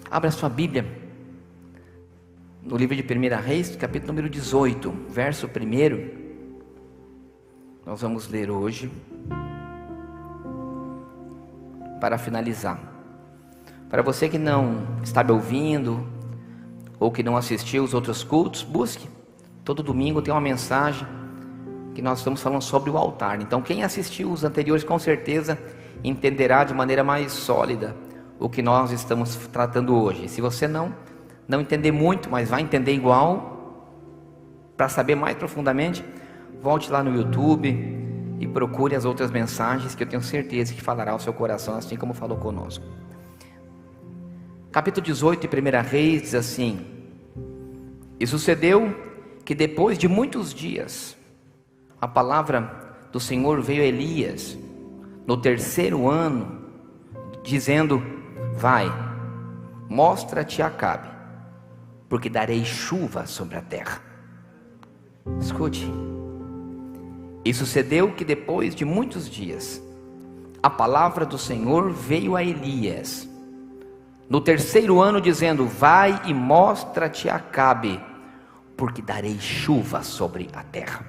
Abra sua Bíblia no livro de 1 Reis, capítulo número 18, verso 1. Nós vamos ler hoje para finalizar. Para você que não está me ouvindo ou que não assistiu os outros cultos, busque. Todo domingo tem uma mensagem que nós estamos falando sobre o altar. Então quem assistiu os anteriores com certeza entenderá de maneira mais sólida o que nós estamos tratando hoje. Se você não entender muito, mas vai entender igual, para saber mais profundamente, volte lá no YouTube e procure as outras mensagens que eu tenho certeza que falará ao seu coração, assim como falou conosco. Capítulo 18 de 1 Reis diz assim: E sucedeu que depois de muitos dias, a palavra do Senhor veio a Elias, no 3º ano, dizendo: Vai, mostra-te a Acabe, porque darei chuva sobre a terra. Escute. E sucedeu que depois de muitos dias, a palavra do Senhor veio a Elias, no 3º ano, dizendo: Vai e mostra-te a Acabe, porque darei chuva sobre a terra.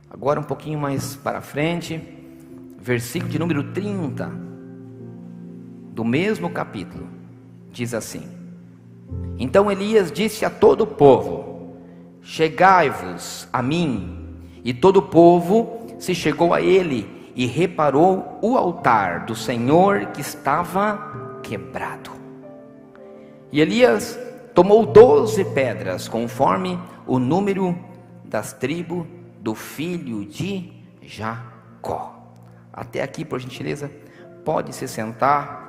Agora um pouquinho mais para frente, versículo de número 30, do mesmo capítulo, diz assim: Então Elias disse a todo o povo: Chegai-vos a mim. E todo o povo se chegou a ele e reparou o altar do Senhor que estava quebrado. E Elias tomou 12 pedras, conforme o número das tribos do filho de Jacó. Até aqui, por gentileza, pode se sentar.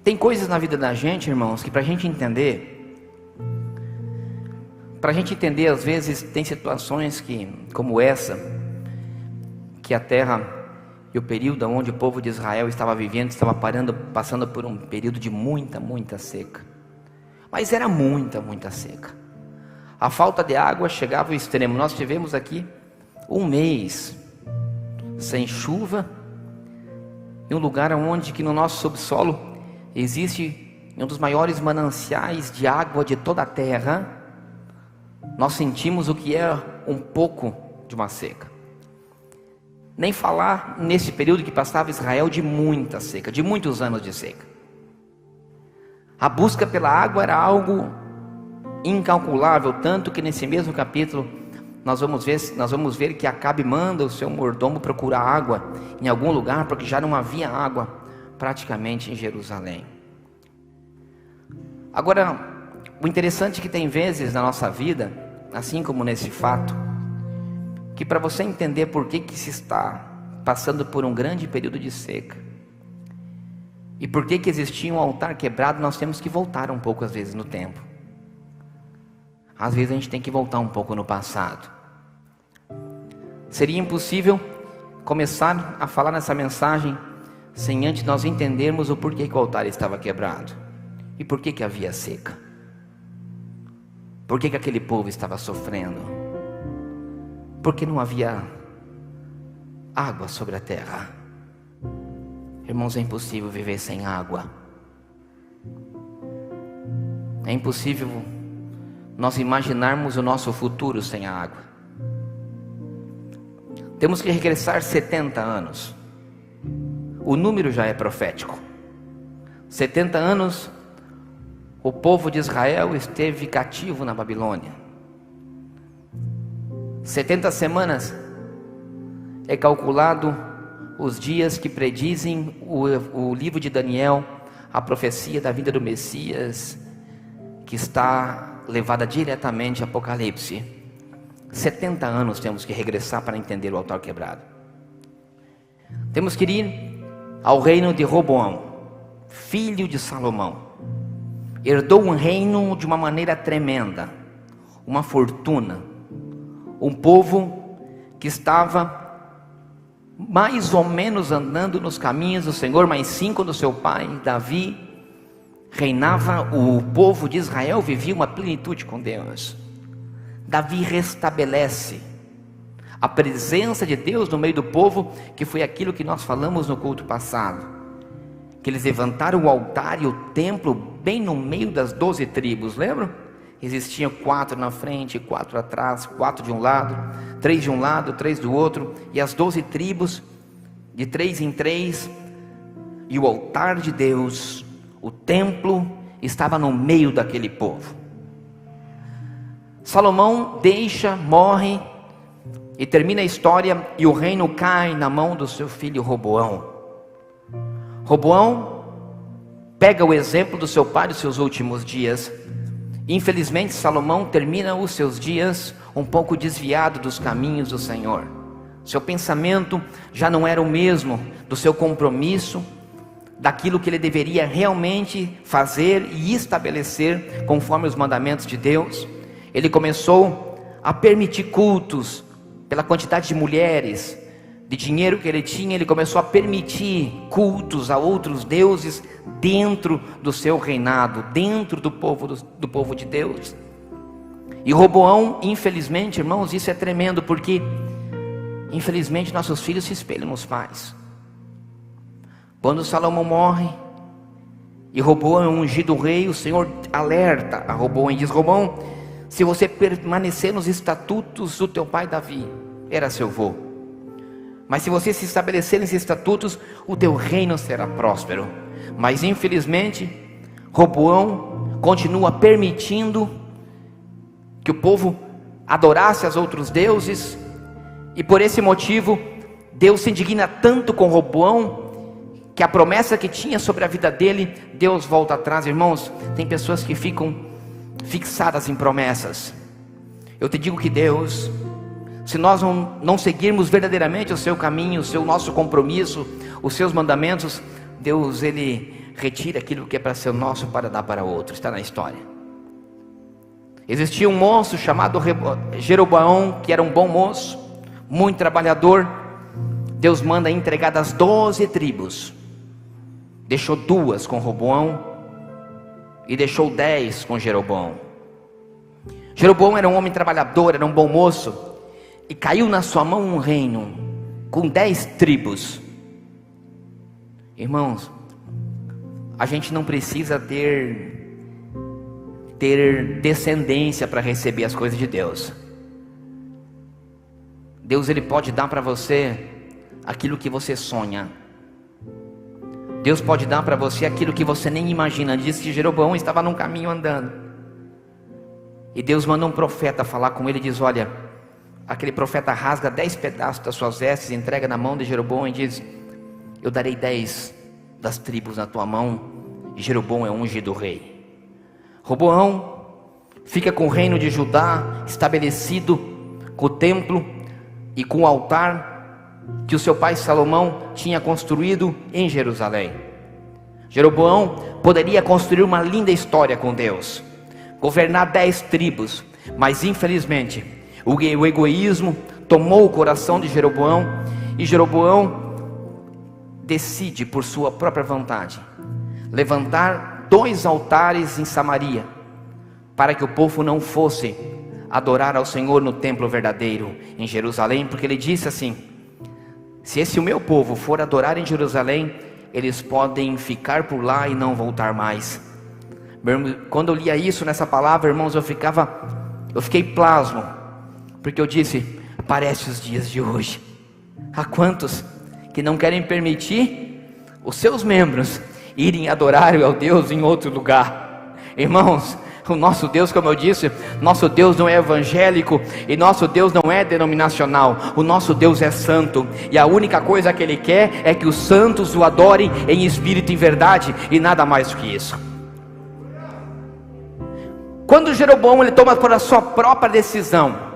Tem coisas na vida da gente, irmãos, que para a gente entender, às vezes tem situações como essa, que a terra e o período onde o povo de Israel estava vivendo, estava passando por um período de muita seca. Mas era muita seca. A falta de água chegava ao extremo. Nós tivemos aqui um mês sem chuva, em um lugar onde que no nosso subsolo existe um dos maiores mananciais de água de toda a terra. Nós sentimos o que é um pouco de uma seca. Nem falar nesse período que passava Israel de muita seca, de muitos anos de seca. A busca pela água era algo incalculável, tanto que nesse mesmo capítulo nós vamos ver que Acabe manda o seu mordomo procurar água em algum lugar, porque já não havia água praticamente em Jerusalém. Agora, o interessante é que tem vezes na nossa vida, assim como nesse fato, que para você entender por que se está passando por um grande período de seca, e por que existia um altar quebrado, nós temos que voltar um pouco às vezes no tempo. Às vezes a gente tem que voltar um pouco no passado. Seria impossível começar a falar nessa mensagem sem antes nós entendermos o porquê que o altar estava quebrado e por que havia seca. Por que aquele povo estava sofrendo? Porque não havia água sobre a terra. Irmãos, é impossível viver sem água. É impossível nós imaginarmos o nosso futuro sem a água. Temos que regressar 70 anos. O número já é profético. 70 anos o povo de Israel esteve cativo na Babilônia. 70 semanas é calculado os dias que predizem o livro de Daniel, a profecia da vinda do Messias, que está levada diretamente a Apocalipse. 70 anos temos que regressar para entender o altar quebrado. Temos que ir ao reino de Roboão, filho de Salomão. Herdou um reino de uma maneira tremenda, uma fortuna, um povo que estava mais ou menos andando nos caminhos do Senhor, mas sim quando seu pai Davi reinava, o povo de Israel vivia uma plenitude com Deus. Davi restabelece a presença de Deus no meio do povo, que foi aquilo que nós falamos no culto passado, que eles levantaram o altar e o templo bem no meio das 12 tribos, lembram? Existiam 4 na frente, 4 atrás, 4 de um lado, 3 de um lado, 3 do outro, e as 12 tribos, de 3 em 3, e o altar de Deus, o templo, estava no meio daquele povo. Salomão morre, e termina a história, e o reino cai na mão do seu filho Roboão. Roboão pega o exemplo do seu pai dos seus últimos dias. Infelizmente, Salomão termina os seus dias um pouco desviado dos caminhos do Senhor. Seu pensamento já não era o mesmo do seu compromisso, daquilo que ele deveria realmente fazer e estabelecer conforme os mandamentos de Deus. Ele começou a permitir cultos pela quantidade de mulheres, de dinheiro que ele tinha. Ele começou a permitir cultos a outros deuses dentro do seu reinado, dentro do povo de Deus. E Roboão, infelizmente, irmãos, isso é tremendo, porque infelizmente nossos filhos se espelham nos pais. Quando Salomão morre e Roboão é ungido rei, o Senhor alerta a Roboão e diz: Roboão, se você permanecer nos estatutos do teu pai Davi, era seu vô, mas se você se estabelecer nesses estatutos, o teu reino será próspero. Mas infelizmente, Roboão continua permitindo que o povo adorasse aos outros deuses, e por esse motivo, Deus se indigna tanto com Roboão, que a promessa que tinha sobre a vida dele, Deus volta atrás. Irmãos, tem pessoas que ficam fixadas em promessas. Eu te digo que Deus, se nós não seguirmos verdadeiramente o seu caminho, o nosso compromisso, os seus mandamentos, Deus, ele retira aquilo que é para ser nosso para dar para outro. Está na história. Existia um moço chamado Jeroboão, que era um bom moço, muito trabalhador. Deus manda entregar das 12 tribos, deixou 2 com Roboão e deixou 10 com Jeroboão. Jeroboão era um homem trabalhador, era um bom moço, e caiu na sua mão um reino com 10 tribos. Irmãos, a gente não precisa ter descendência para receber as coisas de Deus. Deus, ele pode dar para você aquilo que você sonha. Deus pode dar para você aquilo que você nem imagina. Diz que Jeroboão estava num caminho andando, e Deus manda um profeta falar com ele e diz: olha, aquele profeta rasga 10 pedaços das suas vestes, entrega na mão de Jeroboão e diz: eu darei 10 das tribos na tua mão, e Jeroboão é ungido rei. Roboão fica com o reino de Judá estabelecido, com o templo e com o altar que o seu pai Salomão tinha construído em Jerusalém. Jeroboão poderia construir uma linda história com Deus, governar 10 tribos, mas infelizmente o egoísmo tomou o coração de Jeroboão, e Jeroboão decide, por sua própria vontade, levantar 2 altares em Samaria, para que o povo não fosse adorar ao Senhor no templo verdadeiro em Jerusalém, porque ele disse assim: se esse o meu povo for adorar em Jerusalém, eles podem ficar por lá e não voltar mais. Quando eu lia isso nessa palavra, irmãos, eu fiquei pasmo, porque eu disse: parece os dias de hoje. Há quantos que não querem permitir os seus membros irem adorar ao Deus em outro lugar? Irmãos, o nosso Deus, como eu disse, nosso Deus não é evangélico, e nosso Deus não é denominacional. O nosso Deus é santo, e a única coisa que Ele quer é que os santos o adorem em espírito e em verdade, e nada mais do que isso. Quando Jeroboão ele toma por a sua própria decisão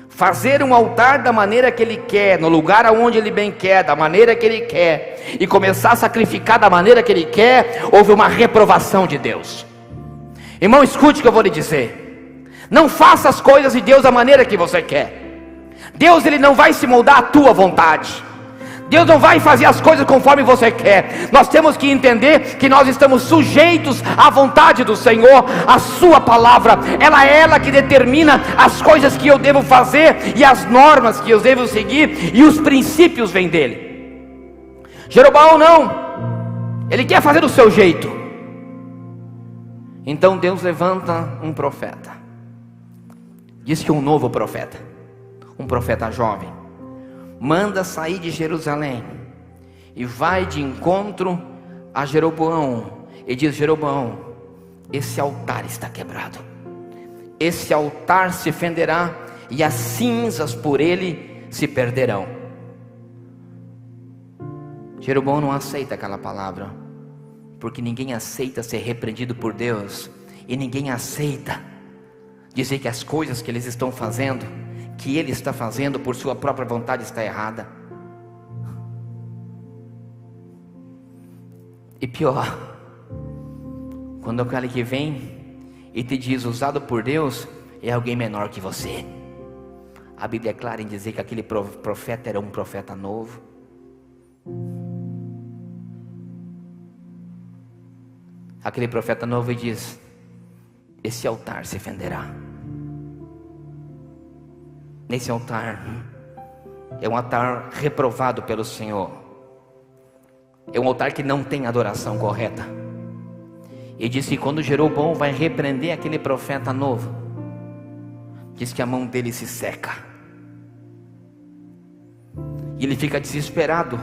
fazer um altar da maneira que ele quer, no lugar aonde ele bem quer, da maneira que ele quer, e começar a sacrificar da maneira que ele quer, houve uma reprovação de Deus. Irmão, escute o que eu vou lhe dizer: não faça as coisas de Deus da maneira que você quer. Deus, ele não vai se moldar à tua vontade. Deus não vai fazer as coisas conforme você quer. Nós temos que entender que nós estamos sujeitos à vontade do Senhor. A sua palavra, ela é ela que determina as coisas que eu devo fazer e as normas que eu devo seguir, e os princípios vêm dele. Jeroboão não, ele quer fazer do seu jeito. Então Deus levanta um profeta. Diz que um novo profeta, um profeta jovem, manda sair de Jerusalém e vai de encontro a Jeroboão e diz: Jeroboão, esse altar está quebrado, esse altar se fenderá e as cinzas por ele se perderão. Jeroboão não aceita aquela palavra, porque ninguém aceita ser repreendido por Deus, e ninguém aceita dizer que as coisas que eles estão fazendo, que ele está fazendo por sua própria vontade, está errada. E pior, quando aquele que vem e te diz usado por Deus é alguém menor que você. A Bíblia é clara em dizer que aquele profeta era um profeta novo. Aquele profeta novo diz: esse altar se fenderá. Nesse altar, é um altar reprovado pelo Senhor, é um altar que não tem adoração correta. E diz que quando Jeroboão vai repreender aquele profeta novo, diz que a mão dele se seca, e ele fica desesperado,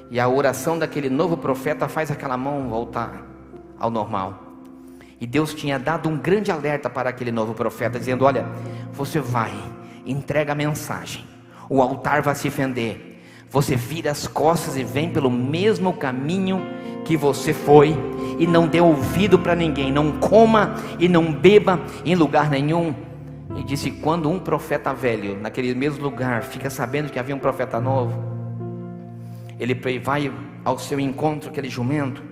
e a oração daquele novo profeta faz aquela mão voltar ao normal. E Deus tinha dado um grande alerta para aquele novo profeta, dizendo: olha, você vai, entrega a mensagem, o altar vai se fender, você vira as costas e vem pelo mesmo caminho que você foi, e não dê ouvido para ninguém, não coma e não beba em lugar nenhum. E disse: quando um profeta velho naquele mesmo lugar fica sabendo que havia um profeta novo, ele vai ao seu encontro, aquele jumento,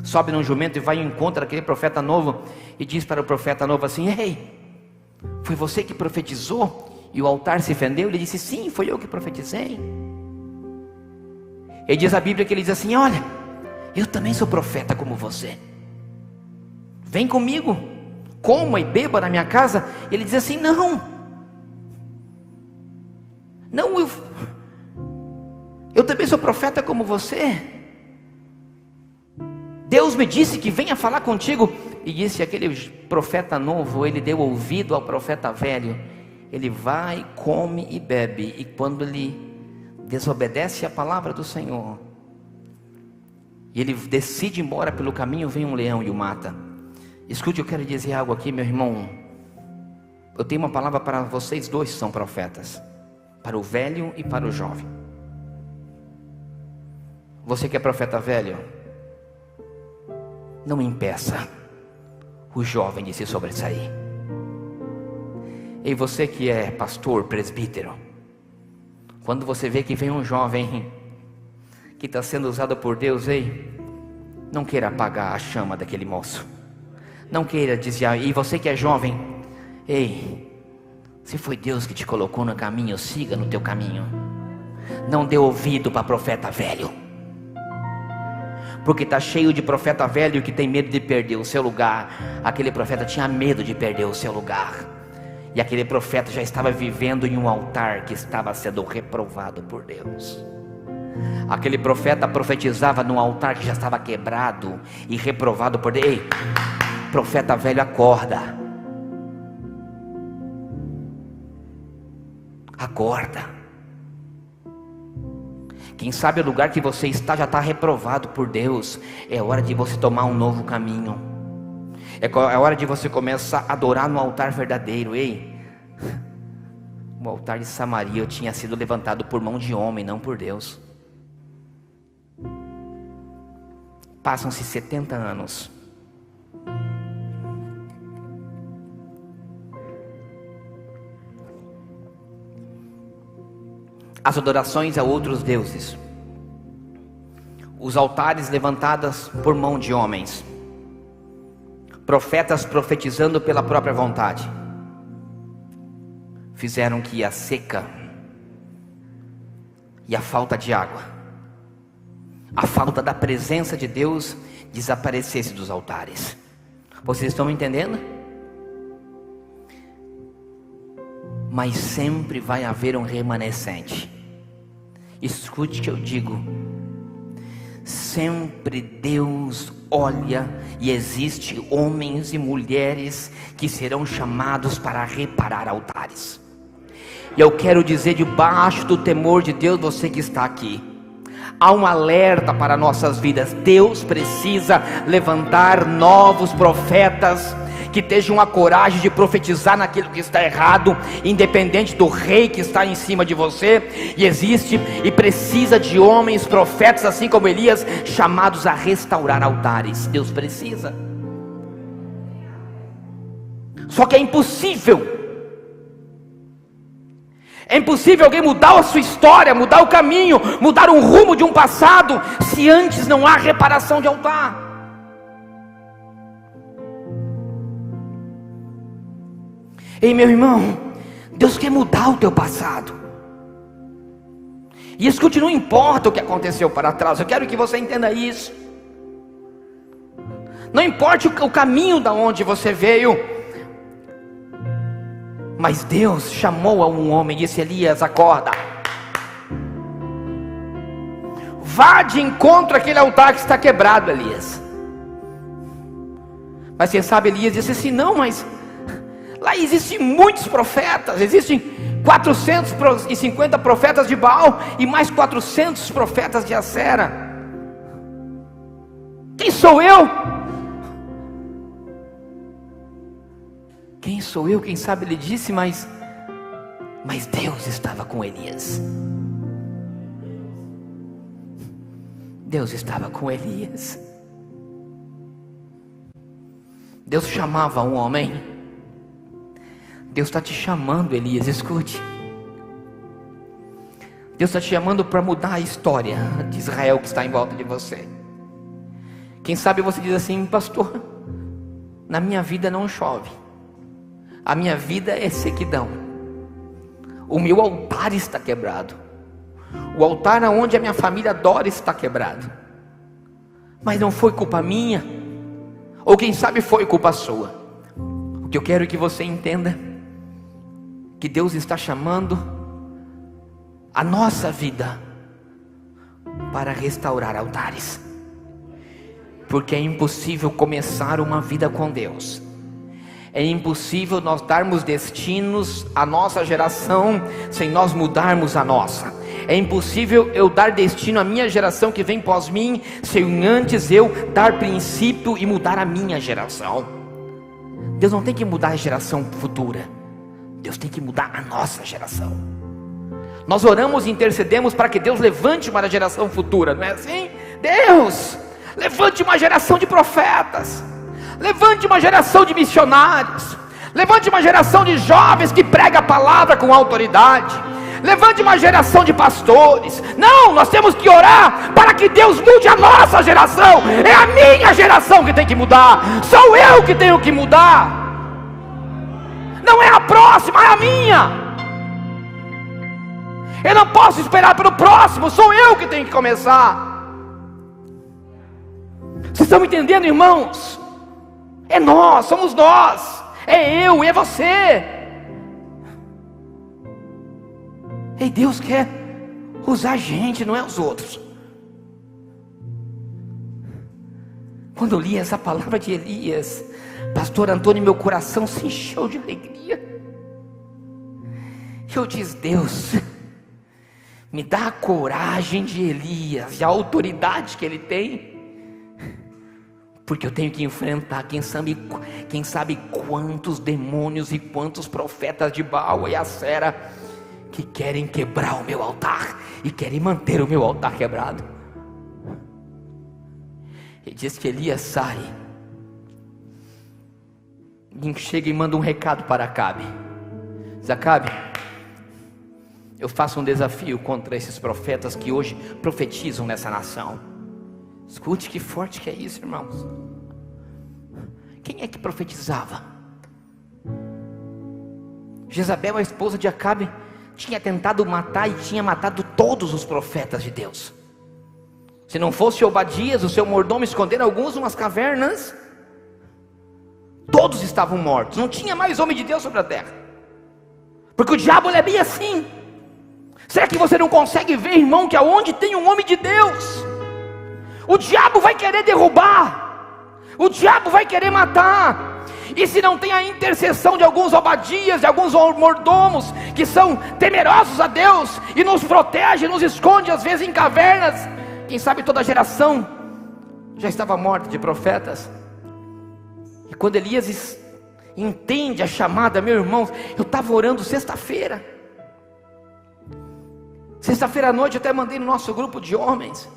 sobe num jumento e vai ao encontro daquele profeta novo, e diz para o profeta novo assim: ei, foi você que profetizou e o altar se fendeu? Ele disse: sim, foi eu que profetizei. E diz a Bíblia que ele diz assim: olha, eu também sou profeta como você, vem comigo, coma e beba na minha casa. Ele diz assim: não, eu também sou profeta como você. Deus me disse que venha falar contigo. E disse aquele profeta novo, ele deu ouvido ao profeta velho. Ele vai, come e bebe, e quando ele desobedece a palavra do Senhor, e ele decide ir embora pelo caminho, vem um leão e o mata. Escute, eu quero dizer algo aqui, meu irmão. Eu tenho uma palavra para vocês dois que são profetas, para o velho e para o jovem. Você que é profeta velho, não impeça o jovem de se sobressair. E você que é pastor, presbítero, quando você vê que vem um jovem que está sendo usado por Deus, ei, não queira apagar a chama daquele moço. Não queira dizer, e você que é jovem, ei, se foi Deus que te colocou no caminho, siga no teu caminho. Não dê ouvido para profeta velho, porque está cheio de profeta velho que tem medo de perder o seu lugar. Aquele profeta tinha medo de perder o seu lugar, e aquele profeta já estava vivendo em um altar que estava sendo reprovado por Deus. Aquele profeta profetizava num altar que já estava quebrado e reprovado por Deus. Ei, profeta velho, acorda, acorda. Quem sabe o lugar que você está já está reprovado por Deus. É hora de você tomar um novo caminho. É hora de você começar a adorar no altar verdadeiro. Ei, o altar de Samaria tinha sido levantado por mão de homem, não por Deus. Passam-se 70 anos. As adorações a outros deuses, os altares levantados por mão de homens, profetas profetizando pela própria vontade, fizeram que a seca e a falta de água a falta da presença de Deus desaparecesse dos altares. Vocês estão me entendendo? Mas sempre vai haver um remanescente. Escute o que eu digo. Sempre Deus olha e existe homens e mulheres que serão chamados para reparar altares. E eu quero dizer, debaixo do temor de Deus, você que está aqui, há um alerta para nossas vidas. Deus precisa levantar novos profetas que tenham a coragem de profetizar naquilo que está errado, independente do rei que está em cima de você. E existe e precisa de homens, profetas, assim como Elias, chamados a restaurar altares. Deus precisa. Só que é impossível alguém mudar a sua história, mudar o caminho, mudar o rumo de um passado, se antes não há reparação de altar. Ei, meu irmão, Deus quer mudar o teu passado. E escute, não importa o que aconteceu para trás, eu quero que você entenda isso. Não importa o caminho da onde você veio, mas Deus chamou a um homem e disse: Elias, acorda, vá de encontro àquele altar que está quebrado, Elias. Mas quem sabe Elias disse assim: não, mas lá existem muitos profetas, existem 450 profetas de Baal e mais 400 profetas de Acera. Quem sou eu? Quem sou eu? Quem sabe ele disse, mas Deus estava com Elias. Deus estava com Elias. Deus chamava um homem. Deus está te chamando, Elias, escute. Deus está te chamando para mudar a história de Israel que está em volta de você. Quem sabe você diz assim: pastor, na minha vida não chove, a minha vida é sequidão, o meu altar está quebrado, o altar onde a minha família adora está quebrado. Mas não foi culpa minha, ou quem sabe foi culpa sua. O que eu quero que você entenda, que Deus está chamando a nossa vida para restaurar altares. Porque é impossível começar uma vida com Deus, é impossível nós darmos destinos à nossa geração sem nós mudarmos a nossa. É impossível eu dar destino à minha geração que vem pós mim sem antes eu dar princípio e mudar a minha geração. Deus não tem que mudar a geração futura, Deus tem que mudar a nossa geração. Nós oramos e intercedemos para que Deus levante uma geração futura, não é assim? Deus, levante uma geração de profetas, levante uma geração de missionários, levante uma geração de jovens que prega a palavra com autoridade, levante uma geração de pastores. Não, nós temos que orar para que Deus mude a nossa geração. É a minha geração que tem que mudar, sou eu que tenho que mudar. Não é a próxima, é a minha. Eu não posso esperar pelo próximo, sou eu que tenho que começar. Vocês estão me entendendo, irmãos? É nós, somos nós, é eu e é você. E Deus quer usar a gente, não é os outros. Quando eu li essa palavra de Elias, pastor Antônio, meu coração se encheu de alegria. Eu disse: Deus, me dá a coragem de Elias e a autoridade que ele tem, porque eu tenho que enfrentar quem sabe quantos demônios e quantos profetas de Baal e Acera que querem quebrar o meu altar e querem manter o meu altar quebrado. E diz que Elias sai e chega e manda um recado para Acabe. Diz: Acabe, eu faço um desafio contra esses profetas que hoje profetizam nessa nação. Escute que forte que é isso, irmãos. Quem é que profetizava? Jezabel, a esposa de Acabe, tinha tentado matar e tinha matado todos os profetas de Deus. Se não fosse Obadias, o seu mordomo, esconder alguns umas cavernas, todos estavam mortos. Não tinha mais homem de Deus sobre a terra. Porque o diabo ele é bem assim. Será que você não consegue ver, irmão, que aonde tem um homem de Deus, o diabo vai querer derrubar, o diabo vai querer matar? E se não tem a intercessão de alguns Obadias, de alguns mordomos, que são temerosos a Deus, e nos protege, nos esconde às vezes em cavernas, quem sabe toda a geração já estava morta de profetas. E quando Elias entende a chamada, meu irmão, eu estava orando sexta-feira à noite, eu até mandei no nosso grupo de homens.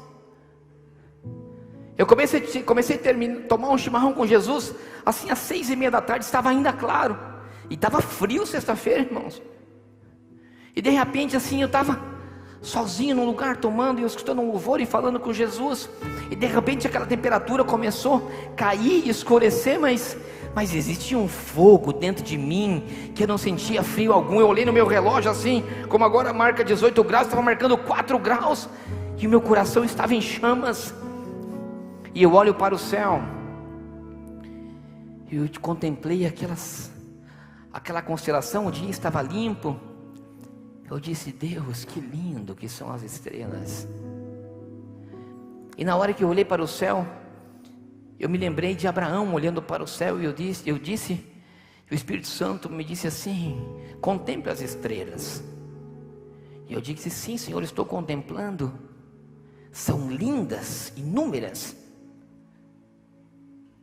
Eu comecei a tomar um chimarrão com Jesus, assim às 6:30 da tarde, estava ainda claro, e estava frio sexta-feira, irmãos. E de repente assim, eu estava sozinho num lugar tomando, e eu escutando um louvor e falando com Jesus, e de repente aquela temperatura começou a cair e escurecer, mas existia um fogo dentro de mim, que eu não sentia frio algum. Eu olhei no meu relógio assim, como agora marca 18 graus, estava marcando 4 graus, e o meu coração estava em chamas. E eu olho para o céu, e eu contemplei aquela constelação, o dia estava limpo. Eu disse: Deus, que lindo que são as estrelas. E na hora que eu olhei para o céu, eu me lembrei de Abraão olhando para o céu, e eu disse, o Espírito Santo me disse assim: contemple as estrelas. E eu disse: sim, Senhor, estou contemplando. São lindas, inúmeras.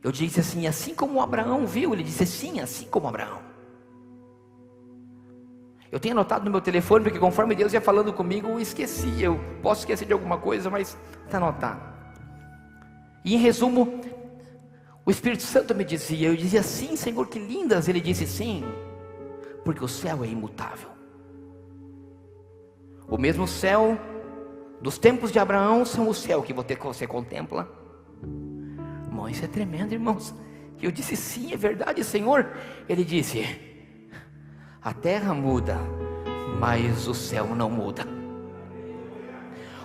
Eu disse assim: assim como Abraão viu. Ele disse: sim, assim como Abraão. Eu tenho anotado no meu telefone, porque conforme Deus ia falando comigo, eu esqueci. Eu posso esquecer de alguma coisa, mas está anotado. E em resumo, o Espírito Santo me dizia, eu dizia: sim, Senhor, que lindas. Ele disse: sim, porque o céu é imutável. O mesmo céu dos tempos de Abraão são o céu que você contempla. Irmão, isso é tremendo, irmãos. E eu disse: sim, é verdade, Senhor. Ele disse: a terra muda, mas o céu não muda.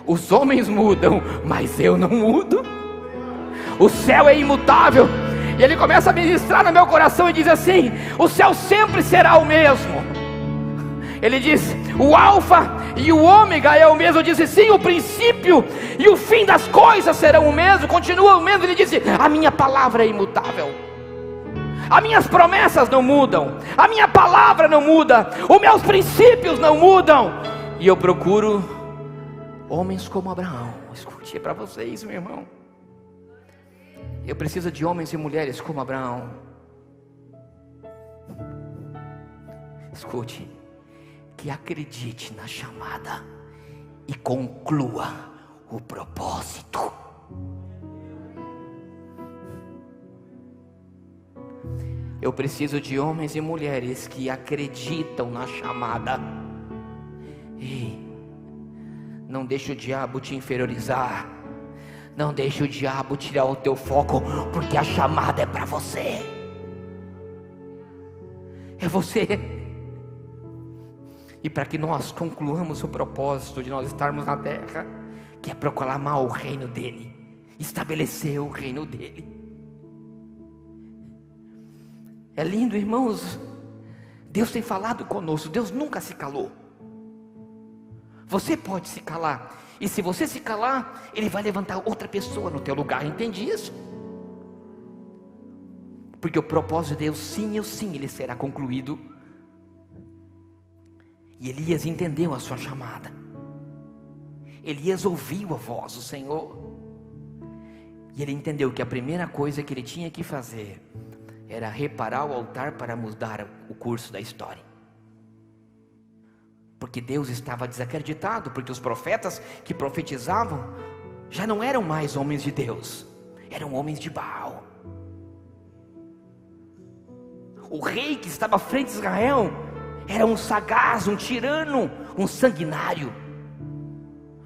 Os homens mudam, mas eu não mudo. O céu é imutável. E ele começa a ministrar no meu coração e diz assim: o céu sempre será o mesmo. Ele diz: o alfa e o ômega é o mesmo. Eu disse: sim, o princípio e o fim das coisas serão o mesmo, continua o mesmo. Ele disse: a minha palavra é imutável. As minhas promessas não mudam, a minha palavra não muda, os meus princípios não mudam. E eu procuro homens como Abraão. Escute, é para vocês, meu irmão. Eu preciso de homens e mulheres como Abraão. Escute, que acredite na chamada e conclua o propósito. Eu preciso de homens e mulheres que acreditam na chamada. E não deixe o diabo te inferiorizar. Não deixe o diabo tirar o teu foco, porque a chamada é para você. É você. E para que nós concluamos o propósito de nós estarmos na terra, que é proclamar o reino dele, estabelecer o reino dele. É lindo, irmãos. Deus tem falado conosco. Deus nunca se calou. Você pode se calar, e se você se calar, Ele vai levantar outra pessoa no teu lugar. Entende isso? Porque o propósito de Deus, sim, Ele será concluído. E Elias entendeu a sua chamada. Elias ouviu a voz do Senhor, e ele entendeu que a primeira coisa que ele tinha que fazer era reparar o altar para mudar o curso da história. Porque Deus estava desacreditado, porque os profetas que profetizavam já não eram mais homens de Deus, eram homens de Baal. O rei que estava à frente de Israel era um sagaz, um tirano, um sanguinário.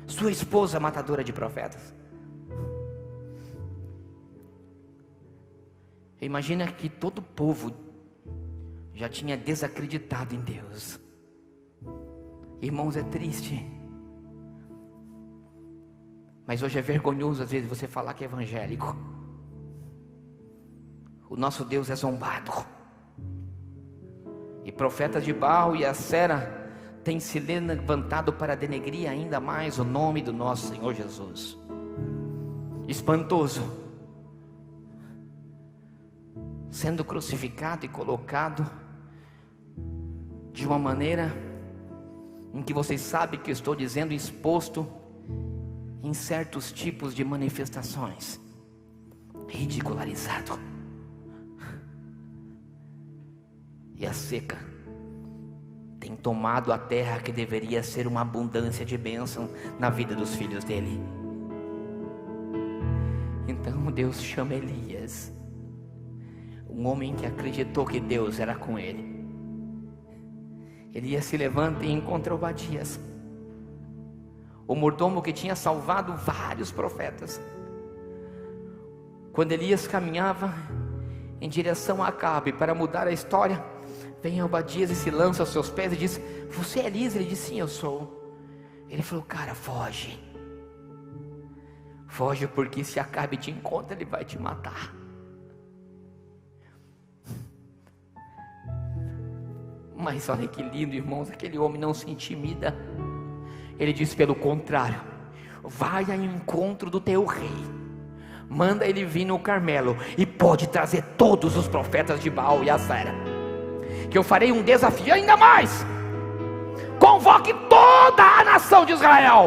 Sua esposa, matadora de profetas. Imagina que todo o povo já tinha desacreditado em Deus. Irmãos, é triste. Mas hoje é vergonhoso às vezes você falar que é evangélico. O nosso Deus é zombado. E profetas de Baal e Acera têm se levantado para denegrir ainda mais o nome do nosso Senhor Jesus. Espantoso. Sendo crucificado e colocado de uma maneira em que vocês sabem que eu estou dizendo, exposto em certos tipos de manifestações, ridicularizado. E a seca tem tomado a terra que deveria ser uma abundância de bênção na vida dos filhos dele. Então Deus chama Elias, um homem que acreditou que Deus era com ele. Elias se levanta e encontra Obadias, o mordomo que tinha salvado vários profetas. Quando Elias caminhava em direção a Acabe para mudar a história, vem Obadias e se lança aos seus pés e diz: você é Elias? Ele disse: sim, eu sou. Ele falou: cara, foge. Foge, porque se Acabe te encontra, ele vai te matar. Mas olha que lindo, irmãos, aquele homem não se intimida. Ele diz: pelo contrário, vai ao encontro do teu rei, manda ele vir no Carmelo, e pode trazer todos os profetas de Baal e Acera, que eu farei um desafio ainda mais. Convoque toda a nação de Israel,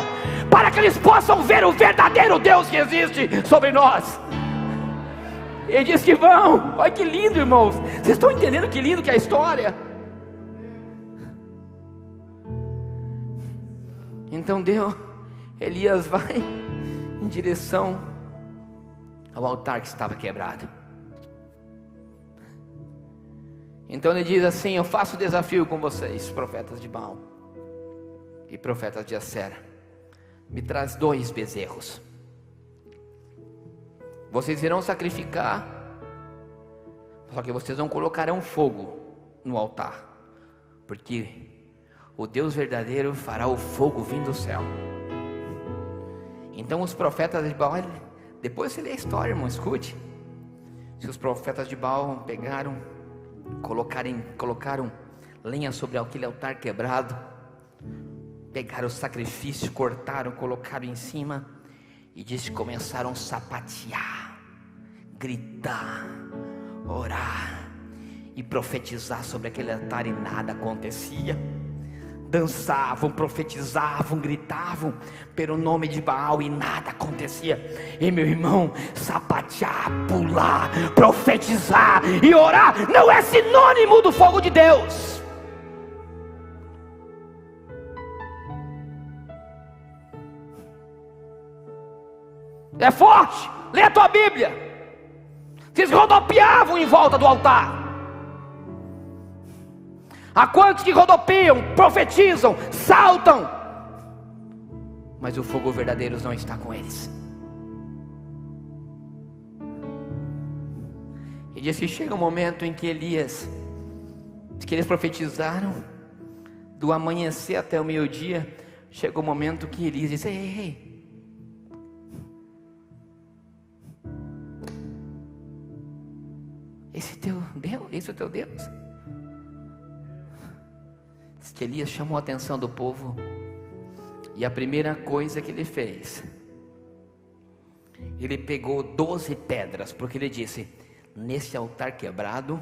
para que eles possam ver o verdadeiro Deus que existe sobre nós. Ele diz que vão. Olha que lindo, irmãos. Vocês estão entendendo que lindo que é a história? Então Elias vai em direção ao altar que estava quebrado. Então ele diz assim: eu faço desafio com vocês, profetas de Baal e profetas de Acera. Me traz 2 bezerros. Vocês irão sacrificar, só que vocês não colocarão fogo no altar, porque o Deus verdadeiro fará o fogo vir do céu. Então os profetas de Baal, depois você lê a história, irmão, escute. Se os profetas de Baal colocaram lenha sobre aquele altar quebrado, pegaram o sacrifício, cortaram, colocaram em cima, e diz que começaram a sapatear, gritar, orar e profetizar sobre aquele altar, e nada acontecia. Dançavam, profetizavam, gritavam pelo nome de Baal e nada acontecia. E meu irmão, sapatear, pular, profetizar e orar não é sinônimo do fogo de Deus. É forte. Lê a tua Bíblia. Vocês rodopiavam em volta do altar. Há quantos que rodopiam, profetizam, saltam, mas o fogo verdadeiro não está com eles. E diz que chega um momento em que eles profetizaram, do amanhecer até o meio-dia. Chegou o momento que Elias disse: ei, esse teu Deus, esse é o teu Deus? Que Elias chamou a atenção do povo, e a primeira coisa que ele fez, ele pegou 12 pedras, porque ele disse: nesse altar quebrado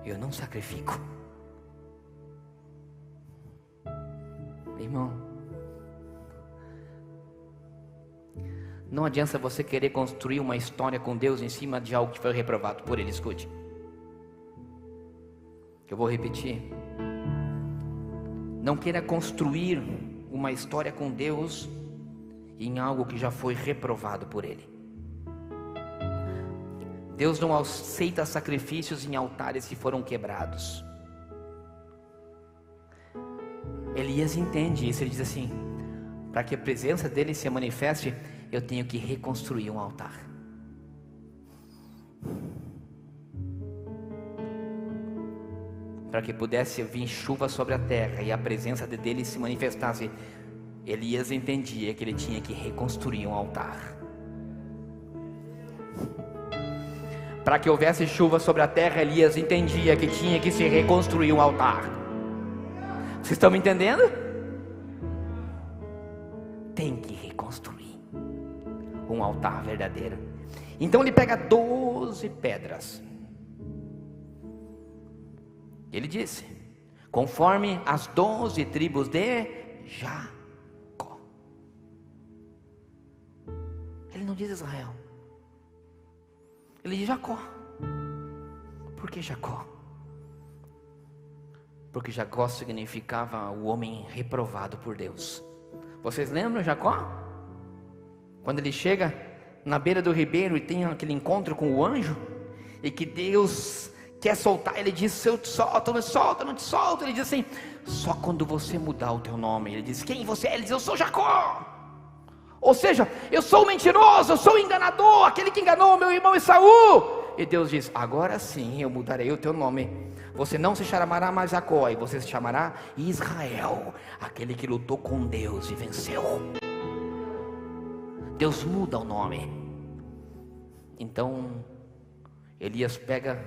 eu não sacrifico. Irmão, não adianta você querer construir uma história com Deus em cima de algo que foi reprovado por Ele. Escute, eu vou repetir. Não queira construir uma história com Deus em algo que já foi reprovado por Ele. Deus não aceita sacrifícios em altares que foram quebrados. Elias entende isso. Ele diz assim: para que a presença dele se manifeste, eu tenho que reconstruir um altar. Para que pudesse vir chuva sobre a terra e a presença dele se manifestasse, Elias entendia que ele tinha que reconstruir um altar. Para que houvesse chuva sobre a terra, Elias entendia que tinha que se reconstruir um altar. Vocês estão me entendendo? Tem que reconstruir um altar verdadeiro. Então ele pega 12 pedras. Ele disse: conforme as 12 tribos de Jacó. Ele não diz Israel. Ele diz Jacó. Por que Jacó? Porque Jacó significava o homem reprovado por Deus. Vocês lembram Jacó? Quando ele chega na beira do ribeiro e tem aquele encontro com o anjo, e que Deus quer soltar, ele diz: eu te solto, não te solto, não te solto. Ele diz assim: só quando você mudar o teu nome. Ele diz: quem você é? Ele diz: eu sou Jacó. Ou seja, eu sou o mentiroso, eu sou o enganador, aquele que enganou o meu irmão Esaú. E Deus diz: agora sim eu mudarei o teu nome. Você não se chamará mais Jacó, e você se chamará Israel, aquele que lutou com Deus e venceu. Deus muda o nome. Então Elias pega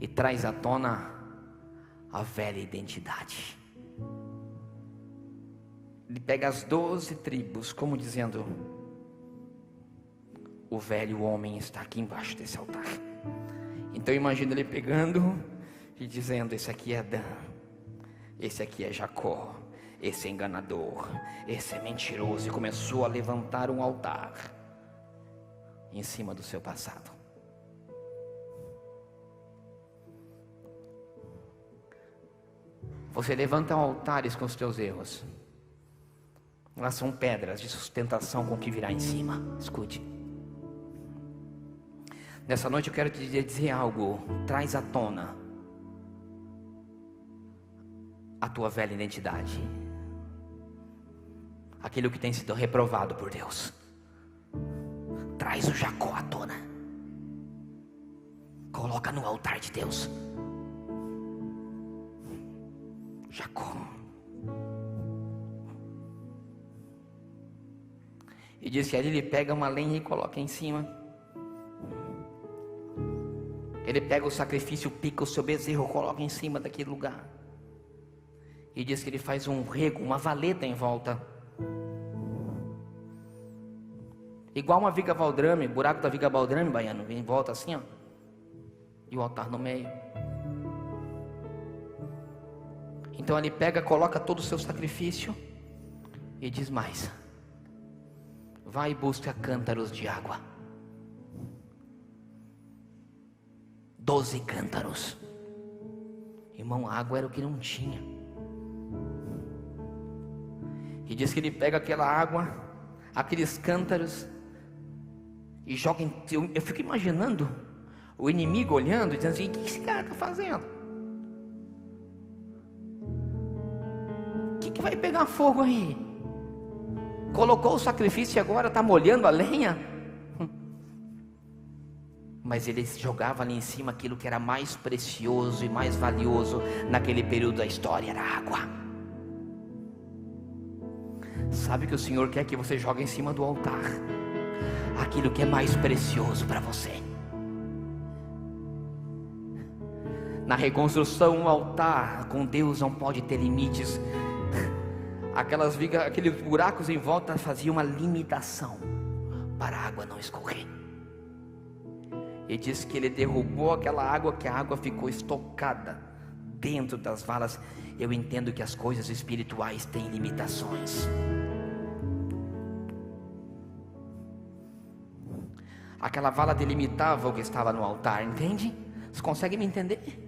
e traz à tona a velha identidade. Ele pega as 12 tribos, como dizendo: o velho homem está aqui embaixo desse altar. Então imagina ele pegando e dizendo: esse aqui é Adão, esse aqui é Jacó, esse é enganador, esse é mentiroso. E começou a levantar um altar em cima do seu passado. Você levanta altares com os teus erros. Elas são pedras de sustentação com o que virá em cima. Escute. Nessa noite eu quero te dizer algo. Traz à tona a tua velha identidade, aquilo que tem sido reprovado por Deus. Traz o Jacó à tona. Coloca no altar de Deus. Jacó. E diz que ali ele pega uma lenha e coloca em cima. Ele pega o sacrifício, pica o seu bezerro, coloca em cima daquele lugar. E diz que ele faz um rego, uma valeta em volta. Igual uma viga valdrame, buraco da viga valdrame, baiano, em volta assim, ó. E o altar no meio. Então ele pega, coloca todo o seu sacrifício e diz mais: vai e busca cântaros de água. 12 cântaros. Irmão, água era o que não tinha. E diz que ele pega aquela água, aqueles cântaros, e joga em... Eu fico imaginando o inimigo olhando e dizendo assim: o que esse cara está fazendo? O que vai pegar fogo aí? Colocou o sacrifício e agora está molhando a lenha? Mas ele jogava ali em cima aquilo que era mais precioso e mais valioso naquele período da história: era água. Sabe que o Senhor quer que você jogue em cima do altar aquilo que é mais precioso para você. Na reconstrução, um altar com Deus não pode ter limites. Aquelas vigas, aqueles buracos em volta faziam uma limitação para a água não escorrer. E diz que ele derrubou aquela água, que a água ficou estocada dentro das valas. Eu entendo que as coisas espirituais têm limitações. Aquela vala delimitava o que estava no altar, entende? Vocês conseguem me entender?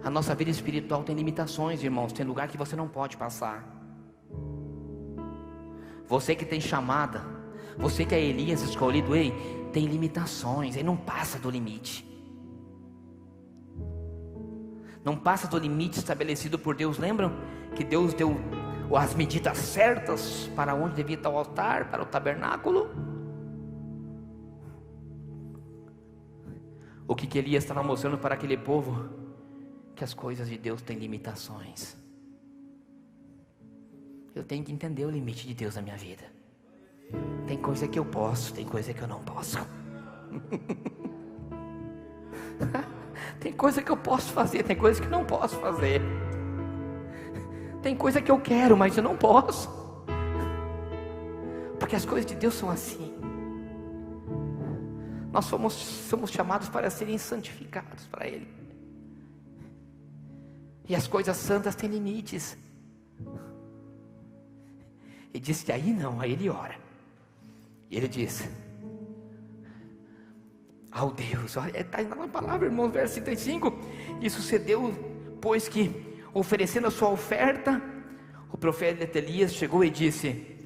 A nossa vida espiritual tem limitações, irmãos. Tem lugar que você não pode passar. Você que tem chamada, você que é Elias escolhido, ei, tem limitações, ele não passa do limite. Não passa do limite estabelecido por Deus. Lembram que Deus deu as medidas certas para onde devia estar o altar, para o tabernáculo? O que Elias estava mostrando para aquele povo? Que as coisas de Deus têm limitações. eu tenho que entender o limite de Deus na minha vida. Tem coisa que eu posso, tem coisa que eu não posso. Tem coisa que eu posso fazer, tem coisa que não posso fazer. Tem coisa que eu quero, mas eu não posso. Porque as coisas de Deus são assim. Nós somos chamados para serem santificados para Ele. E as coisas santas têm limites. E diz que aí não, aí ele ora. E ele diz: ao Deus, olha, está na palavra, irmãos, verso 35. E sucedeu, pois que, oferecendo a sua oferta, o profeta Elias chegou e disse: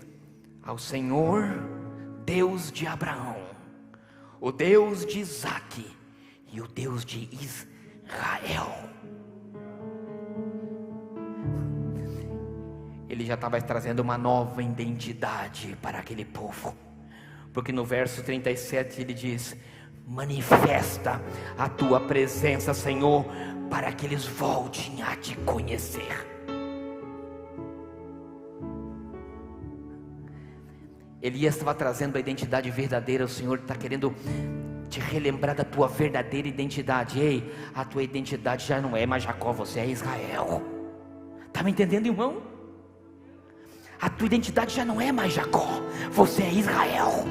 ao Senhor, Deus de Abraão, o Deus de Isaque e o Deus de Israel. Ele já estava trazendo uma nova identidade para aquele povo, porque no verso 37 ele diz: manifesta a tua presença, Senhor, para que eles voltem a te conhecer. Elias estava trazendo a identidade verdadeira. O Senhor está querendo te relembrar da tua verdadeira identidade. Ei, a tua identidade já não é mais Jacó, você é Israel. Está me entendendo, irmão? A tua identidade já não é mais Jacó, você é Israel.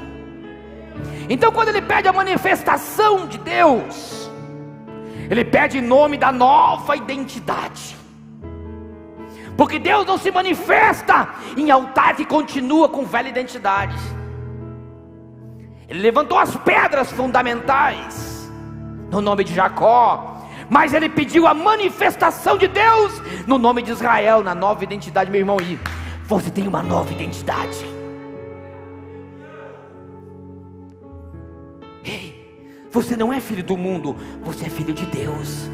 Então quando ele pede a manifestação de Deus, ele pede em nome da nova identidade. Porque Deus não se manifesta em altar que continua com velha identidade. Ele levantou as pedras fundamentais no nome de Jacó, mas ele pediu a manifestação de Deus no nome de Israel, na nova identidade, meu irmão. E você tem uma nova identidade. Ei, você não é filho do mundo, você é filho de Deus.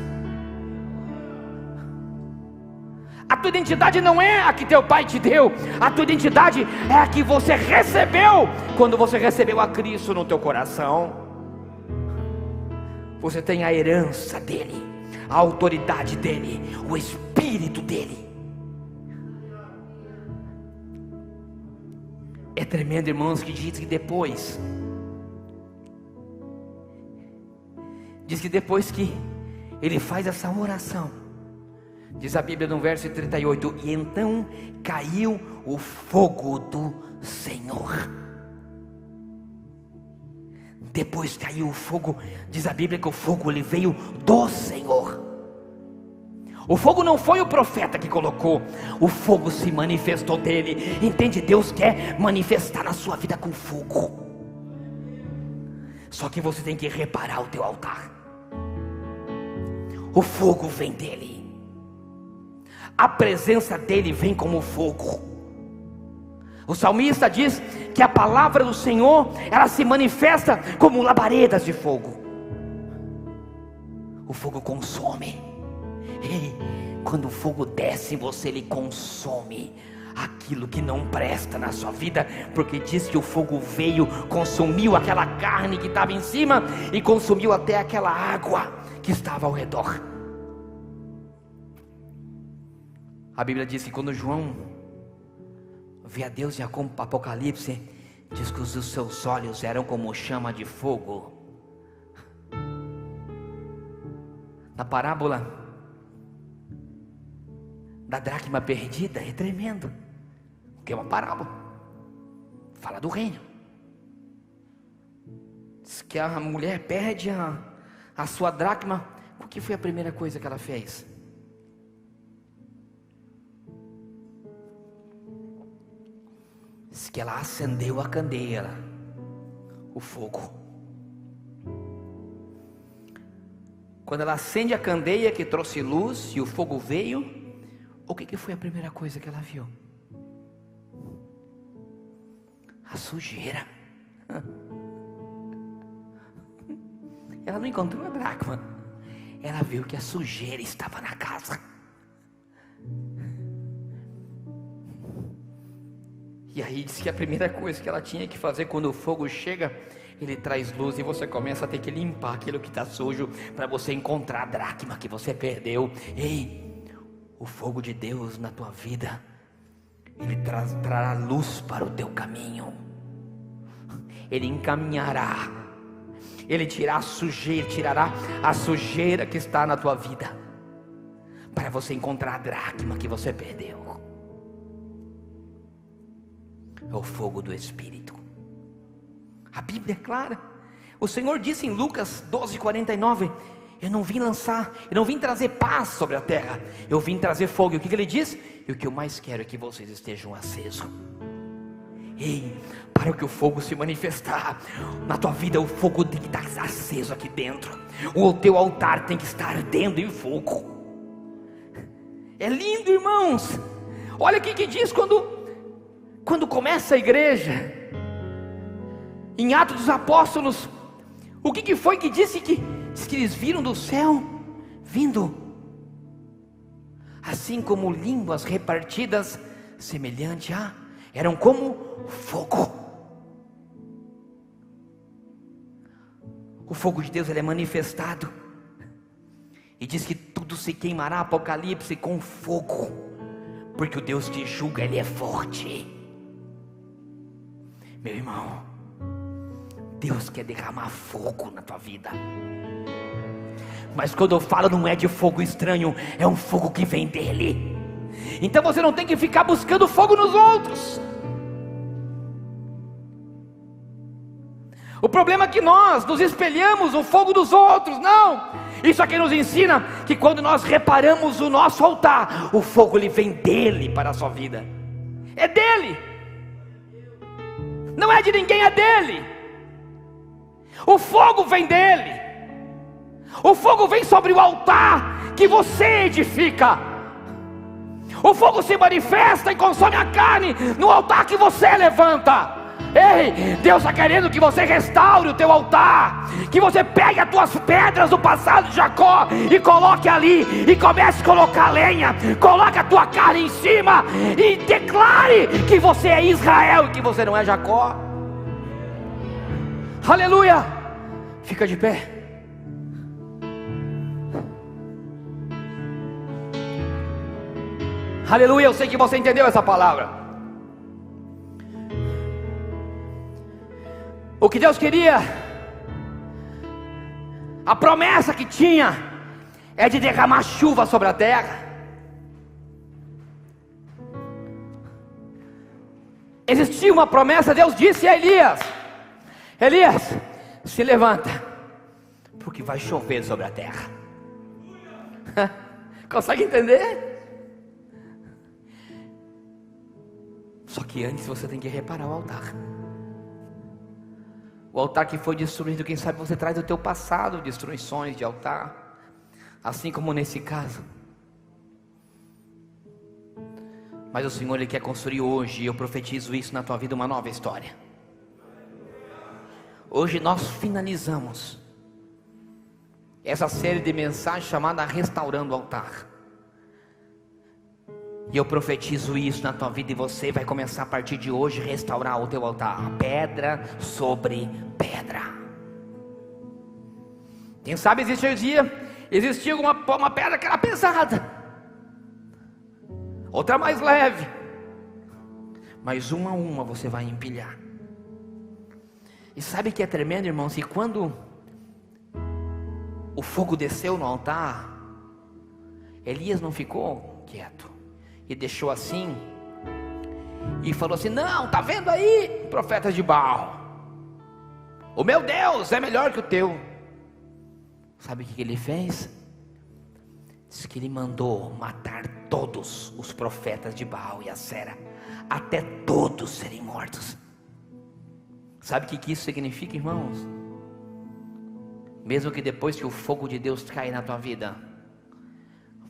A tua identidade não é a que teu pai te deu. A tua identidade é a que você recebeu quando você recebeu a Cristo no teu coração. Você tem a herança dele, a autoridade dele, o Espírito dele. É tremendo, irmãos, que diz que depois que ele faz essa oração, diz a Bíblia no verso 38, e então caiu o fogo do Senhor. Depois caiu o fogo, diz a Bíblia que o fogo ele veio do Senhor. O fogo não foi o profeta que colocou, o fogo se manifestou dele. Entende? Deus quer manifestar na sua vida com fogo. Só que você tem que reparar o teu altar. O fogo vem dele. A presença dele vem como fogo. O salmista diz que a palavra do Senhor, ela se manifesta como labaredas de fogo. O fogo consome. E quando o fogo desce em você, ele consome aquilo que não presta na sua vida, porque diz que o fogo veio, consumiu aquela carne que estava em cima e consumiu até aquela água que estava ao redor. A Bíblia diz que quando João vê a Deus em Apocalipse, diz que os seus olhos eram como chama de fogo. Na parábola da dracma perdida, é tremendo, porque é uma parábola, fala do reino. Diz que a mulher perde a sua dracma. O que foi a primeira coisa que ela fez? Diz que ela acendeu a candeia, o fogo. Quando ela acende a candeia que trouxe luz e o fogo veio, o que foi a primeira coisa que ela viu? A sujeira. Ela não encontrou a dracma, ela viu que a sujeira estava na casa. E aí diz que a primeira coisa que ela tinha que fazer quando o fogo chega, ele traz luz e você começa a ter que limpar aquilo que está sujo para você encontrar a dracma que você perdeu. Ei, o fogo de Deus na tua vida, Ele trará luz para o teu caminho. Ele encaminhará. Ele tirará a sujeira que está na tua vida, para você encontrar a dracma que você perdeu. É o fogo do Espírito. A Bíblia é clara. O Senhor disse em Lucas 12:49: eu não vim trazer paz sobre a terra, eu vim trazer fogo. E o que ele diz? E o que eu mais quero é que vocês estejam acesos. Ei, para que o fogo se manifestar na tua vida, o fogo tem que estar aceso aqui dentro. O teu altar tem que estar ardendo em fogo. É lindo, irmãos. Olha o que diz quando começa a igreja, em Atos dos Apóstolos. O que foi que disse que eles viram do céu vindo, assim como línguas repartidas, semelhante a, eram como fogo. O fogo de Deus, ele é manifestado, e diz que tudo se queimará, Apocalipse, com fogo, porque o Deus que julga, ele é forte. Meu irmão, Deus quer derramar fogo na tua vida. Mas quando eu falo, não é de fogo estranho, é um fogo que vem dele. Então você não tem que ficar buscando fogo nos outros. O problema é que nós nos espelhamos no fogo dos outros. Não, isso aqui nos ensina que quando nós reparamos o nosso altar, o fogo ele vem dele para a sua vida. É dele, não é de ninguém, é dele. O fogo vem dele. O fogo vem sobre o altar que você edifica. O fogo se manifesta e consome a carne no altar que você levanta. Ei, Deus está querendo que você restaure o teu altar, que você pegue as tuas pedras do passado de Jacó e coloque ali, e comece a colocar lenha, coloque a tua carne em cima e declare que você é Israel e que você não é Jacó. Aleluia. Fica de pé. Aleluia, eu sei que você entendeu essa palavra. O que Deus queria, a promessa que tinha, é de derramar chuva sobre a terra. Existia uma promessa. Deus disse a Elias: Elias, se levanta, porque vai chover sobre a terra. Consegue entender? Só que antes você tem que reparar o altar. O altar que foi destruído, quem sabe você traz do teu passado destruições de altar, assim como nesse caso. Mas o Senhor, Ele quer construir hoje, e eu profetizo isso na tua vida, uma nova história. Hoje nós finalizamos essa série de mensagens chamada Restaurando o Altar. E eu profetizo isso na tua vida, e você vai começar a partir de hoje a restaurar o teu altar, pedra sobre pedra. Quem sabe existia uma pedra que era pesada, outra mais leve, mas uma a uma você vai empilhar. E sabe que é tremendo, irmãos, que quando o fogo desceu no altar, Elias não ficou quieto e deixou assim, e falou assim: não, tá vendo aí, profetas de Baal, o meu Deus é melhor que o teu. Sabe o que ele fez? Diz que ele mandou matar todos os profetas de Baal e Acera, até todos serem mortos. Sabe o que isso significa, irmãos? Mesmo que depois que o fogo de Deus cair na tua vida,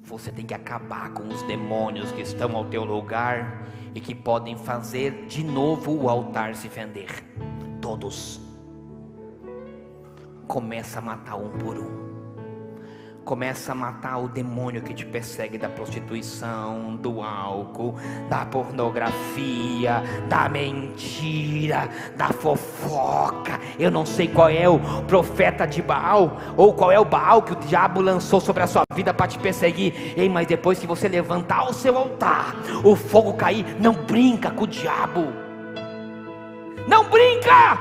você tem que acabar com os demônios que estão ao teu lugar e que podem fazer de novo o altar se fender. Todos. Começa a matar um por um. Começa a matar o demônio que te persegue da prostituição, do álcool, da pornografia, da mentira, da fofoca. Eu não sei qual é o profeta de Baal, ou qual é o Baal que o diabo lançou sobre a sua vida para te perseguir. Ei, mas depois que você levantar o seu altar, o fogo cair, não brinca com o diabo. Não brinca.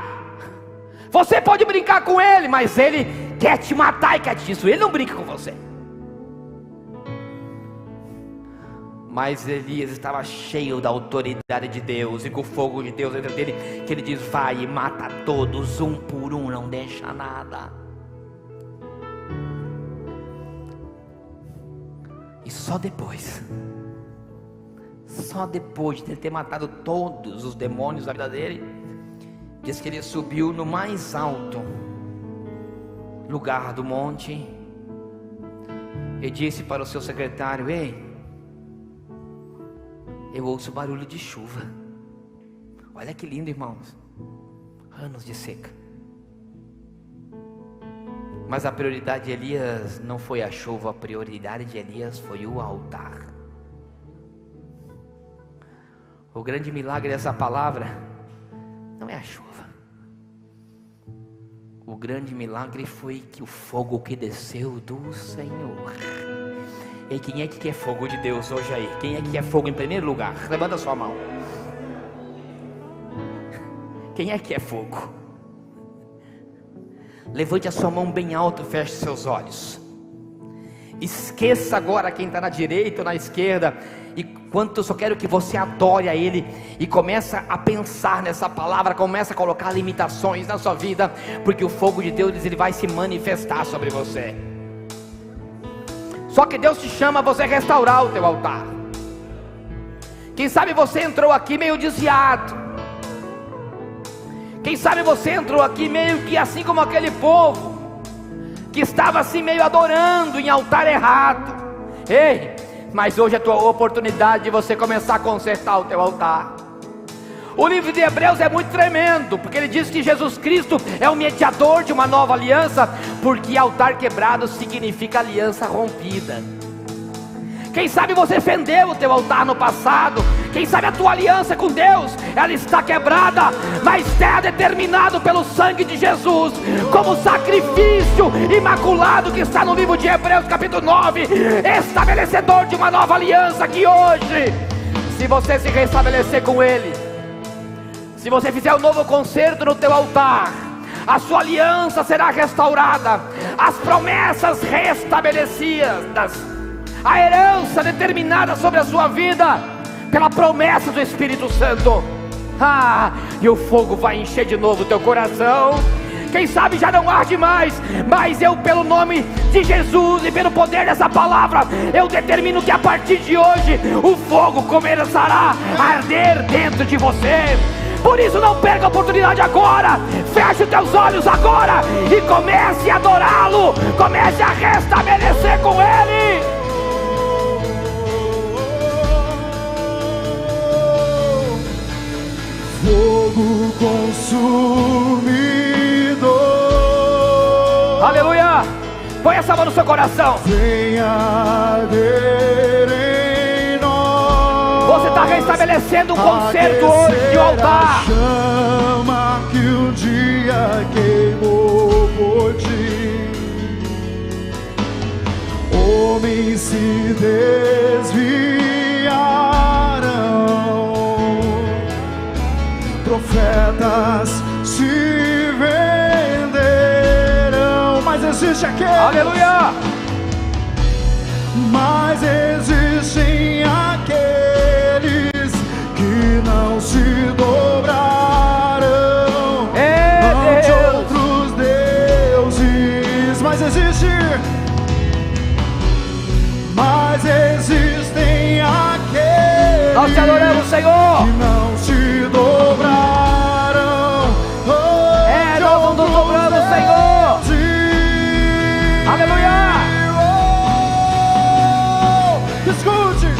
Você pode brincar com ele, mas ele quer te matar e quer te destruir. Ele não brinca com você. Mas Elias estava cheio da autoridade de Deus, e com o fogo de Deus dentro dele, que ele diz: vai e mata todos, um por um, não deixa nada. E só depois de ele ter matado todos os demônios da vida dele, diz que ele subiu no mais alto lugar do monte e disse para o seu secretário: ei, eu ouço barulho de chuva. Olha que lindo, irmãos. Anos de seca. Mas a prioridade de Elias não foi a chuva, a prioridade de Elias foi o altar. O grande milagre dessa palavra não é a chuva. O grande milagre foi que o fogo que desceu do Senhor. E quem é que quer fogo de Deus hoje aí? Quem é que quer fogo em primeiro lugar? Levanta a sua mão. Quem é que quer fogo? Levante a sua mão bem alto, feche seus olhos. Esqueça agora quem está na direita ou na esquerda. Enquanto eu só quero que você adore a Ele e começa a pensar nessa palavra, começa a colocar limitações na sua vida, porque o fogo de Deus, ele vai se manifestar sobre você. Só que Deus te chama a você restaurar o teu altar. Quem sabe você entrou aqui meio desviado. Quem sabe você entrou aqui meio que assim como aquele povo, que estava assim meio adorando em altar errado. Ei, mas hoje é a tua oportunidade de você começar a consertar o teu altar. O livro de Hebreus é muito tremendo, porque ele diz que Jesus Cristo é o mediador de uma nova aliança, porque altar quebrado significa aliança rompida. Quem sabe você fendeu o teu altar no passado, quem sabe a tua aliança com Deus, ela está quebrada, mas é determinado pelo sangue de Jesus, como sacrifício imaculado, que está no livro de Hebreus capítulo 9, estabelecedor de uma nova aliança, que hoje, se você se restabelecer com Ele, se você fizer um novo concerto no teu altar, a sua aliança será restaurada, as promessas restabelecidas, a herança determinada sobre a sua vida, pela promessa do Espírito Santo. E o fogo vai encher de novo o teu coração. Quem sabe já não arde mais, mas eu, pelo nome de Jesus e pelo poder dessa palavra, eu determino que a partir de hoje o fogo começará a arder dentro de você. Por isso não perca a oportunidade agora. Feche os teus olhos agora e comece a adorá-lo, comece a restabelecer com Ele. Fogo consumidor, aleluia. Põe essa mão no seu coração. venha arder em nós. Você está restabelecendo um concerto hoje de altar. A chama que um dia queimou por ti. Homens se desviarão, profetas se venderão, mas existe aquele, aleluia, mas existem aqueles que não se dobrarão ante outros deuses, mas existem aqueles, nós te adoramos, Senhor, que não se dobrarão. nós não nos dobramos, Senhor. Aleluia. Escute,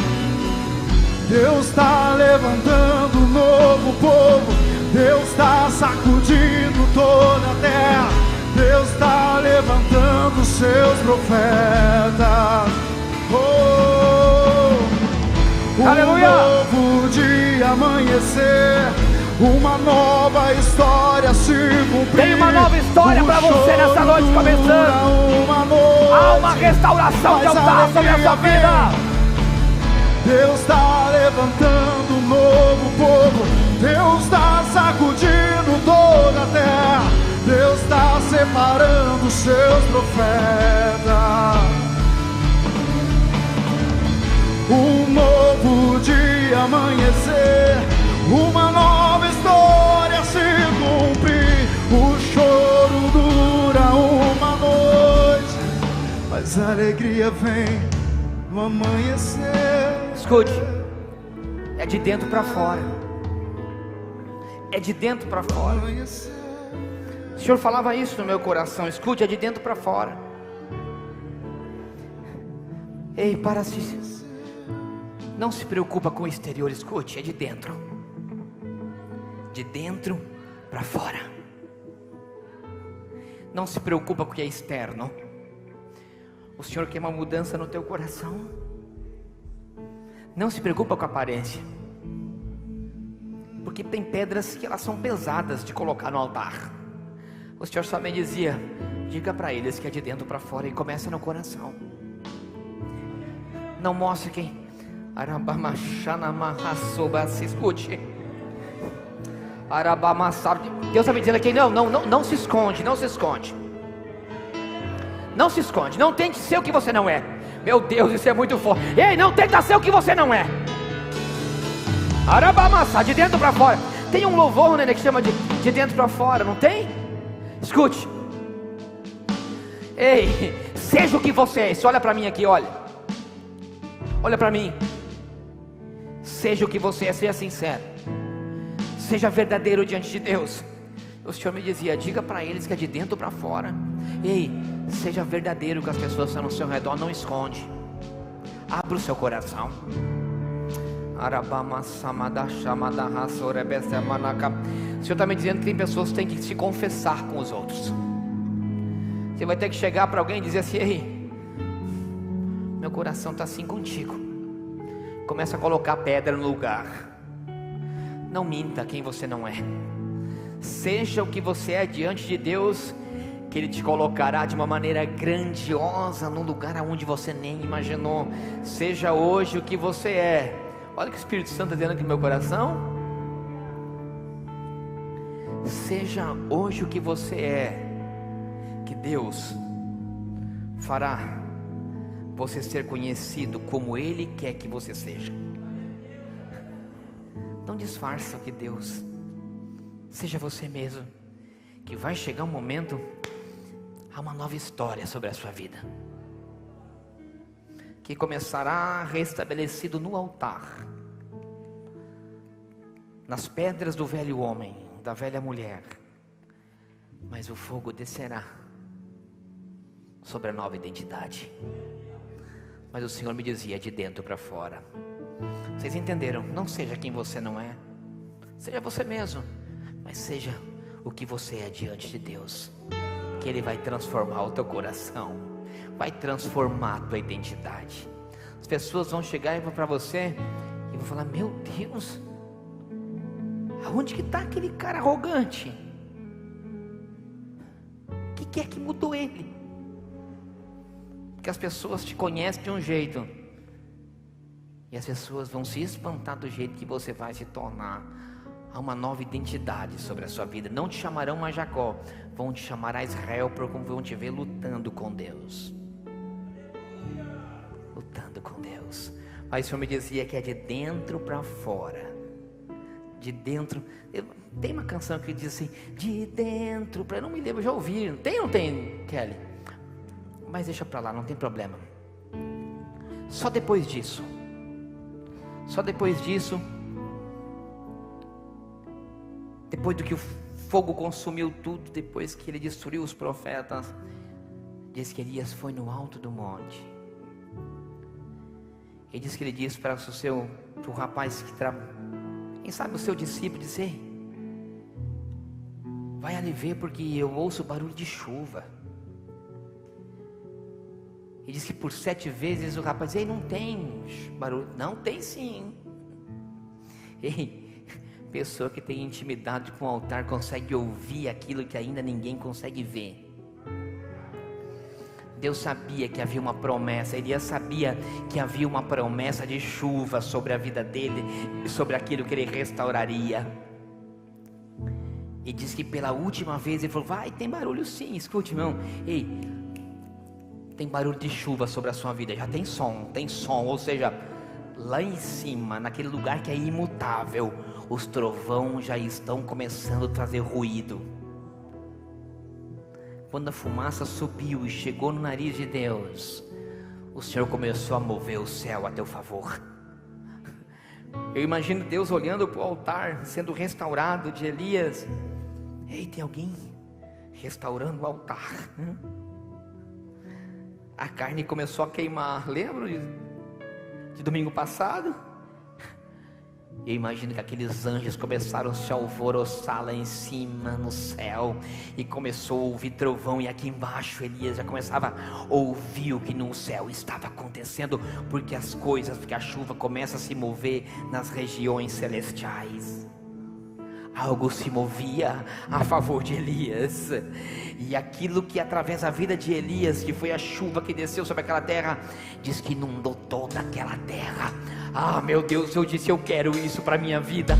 Deus está levantando um novo povo, Deus está sacudindo toda a terra, Deus está levantando seus profetas. Aleluia. Um novo dia amanhecer, uma nova história se cumprir. Tem uma nova história para você nessa noite começando. Uma noite, há uma restauração de altar sobre a sua vida. Deus está levantando um novo povo. Deus está sacudindo toda a terra. Deus está separando os seus profetas. Um novo dia amanhecer, uma nova história se cumprir. O choro dura uma noite, mas a alegria vem no amanhecer. Escute, é de dentro para fora. É de dentro para fora. O Senhor falava isso no meu coração. Escute, é de dentro para fora. Ei, não se preocupa com o exterior. Escute, é de dentro. De dentro para fora. Não se preocupa com o que é externo. O Senhor quer uma mudança no teu coração. Não se preocupa com a aparência, porque tem pedras que elas são pesadas de colocar no altar. O Senhor só me dizia: diga para eles que é de dentro para fora e começa no coração. Não mostre quem. Se escute. Deus está me dizendo aqui: não se esconde, não se esconde. Não se esconde, não tente ser o que você não é. Meu Deus, isso é muito forte. Ei, não tenta ser o que você não é. Arabamassa, de dentro para fora. Tem um louvor, né, que chama de dentro para fora, não tem? Escute. Ei, seja o que você é. Olha para mim aqui, olha. Olha para mim. Seja o que você é, seja sincero. Seja verdadeiro diante de Deus. O Senhor me dizia: diga para eles que é de dentro para fora. Ei, seja verdadeiro com as pessoas que estão ao seu redor, não esconde. Abra o seu coração. O Senhor está me dizendo que tem pessoas que têm que se confessar com os outros. Você vai ter que chegar para alguém e dizer assim: ei, meu coração está assim contigo. Começa a colocar pedra no lugar. Não minta quem você não é. Seja o que você é diante de Deus, que Ele te colocará de uma maneira grandiosa num lugar aonde você nem imaginou. Seja hoje o que você é. Olha o que o Espírito Santo está dizendo aqui no meu coração. Seja hoje o que você é, que Deus fará você ser conhecido como Ele quer que você seja. Não disfarça o que Deus. Seja você mesmo, que vai chegar um momento, há uma nova história sobre a sua vida, que começará restabelecido no altar, nas pedras do velho homem, da velha mulher, mas o fogo descerá sobre a nova identidade. Mas o Senhor me dizia: de dentro para fora. Vocês entenderam? Não seja quem você não é. Seja você mesmo, mas seja o que você é diante de Deus, que Ele vai transformar o teu coração, vai transformar a tua identidade. As pessoas vão chegar e vão para você e vão falar: meu Deus, aonde que está aquele cara arrogante? O que é que mudou ele? Porque as pessoas te conhecem de um jeito, e as pessoas vão se espantar do jeito que você vai se tornar. Há uma nova identidade sobre a sua vida. Não te chamarão mais Jacó, vão te chamar a Israel, porque vão te ver lutando com Deus. Lutando com Deus. Mas o Senhor me dizia que é de dentro para fora. De dentro. Tem uma canção que diz assim: de dentro para. Não me lembro, já ouvi. Tem ou não tem, Kelly? Mas deixa para lá, não tem problema. Só depois disso. Só depois disso. Depois do que o fogo consumiu tudo, depois que ele destruiu os profetas, diz que Elias foi no alto do monte. E diz que ele disse para o rapaz que quem sabe o seu discípulo, disse: vai ali ver, porque eu ouço barulho de chuva. E diz que por 7 vezes o rapaz disse: ei, não tem barulho. Não, tem sim. Ei, Pessoa que tem intimidade com o altar consegue ouvir aquilo que ainda ninguém consegue ver. Deus sabia que havia uma promessa, Elias sabia que havia uma promessa de chuva sobre a vida dele e sobre aquilo que ele restauraria. E diz que pela última vez ele falou: vai, tem barulho sim, escute irmão, ei, tem barulho de chuva sobre a sua vida, já tem som, ou seja, lá em cima, naquele lugar que é imutável, os trovões já estão começando a trazer ruído. Quando a fumaça subiu e chegou no nariz de Deus, o Senhor começou a mover o céu a teu favor. Eu imagino Deus olhando para o altar sendo restaurado de Elias. Ei, tem alguém restaurando o altar. A carne começou a queimar. Lembra de domingo passado? Eu imagino que aqueles anjos começaram a se alvoroçar lá em cima no céu, e começou a ouvir trovão, e aqui embaixo Elias já começava a ouvir o que no céu estava acontecendo, porque a chuva começa a se mover nas regiões celestiais. Algo se movia a favor de Elias, e aquilo que através da vida de Elias, que foi a chuva que desceu sobre aquela terra, diz que inundou toda aquela terra. Ah, meu Deus, eu disse: eu quero isso para a minha vida.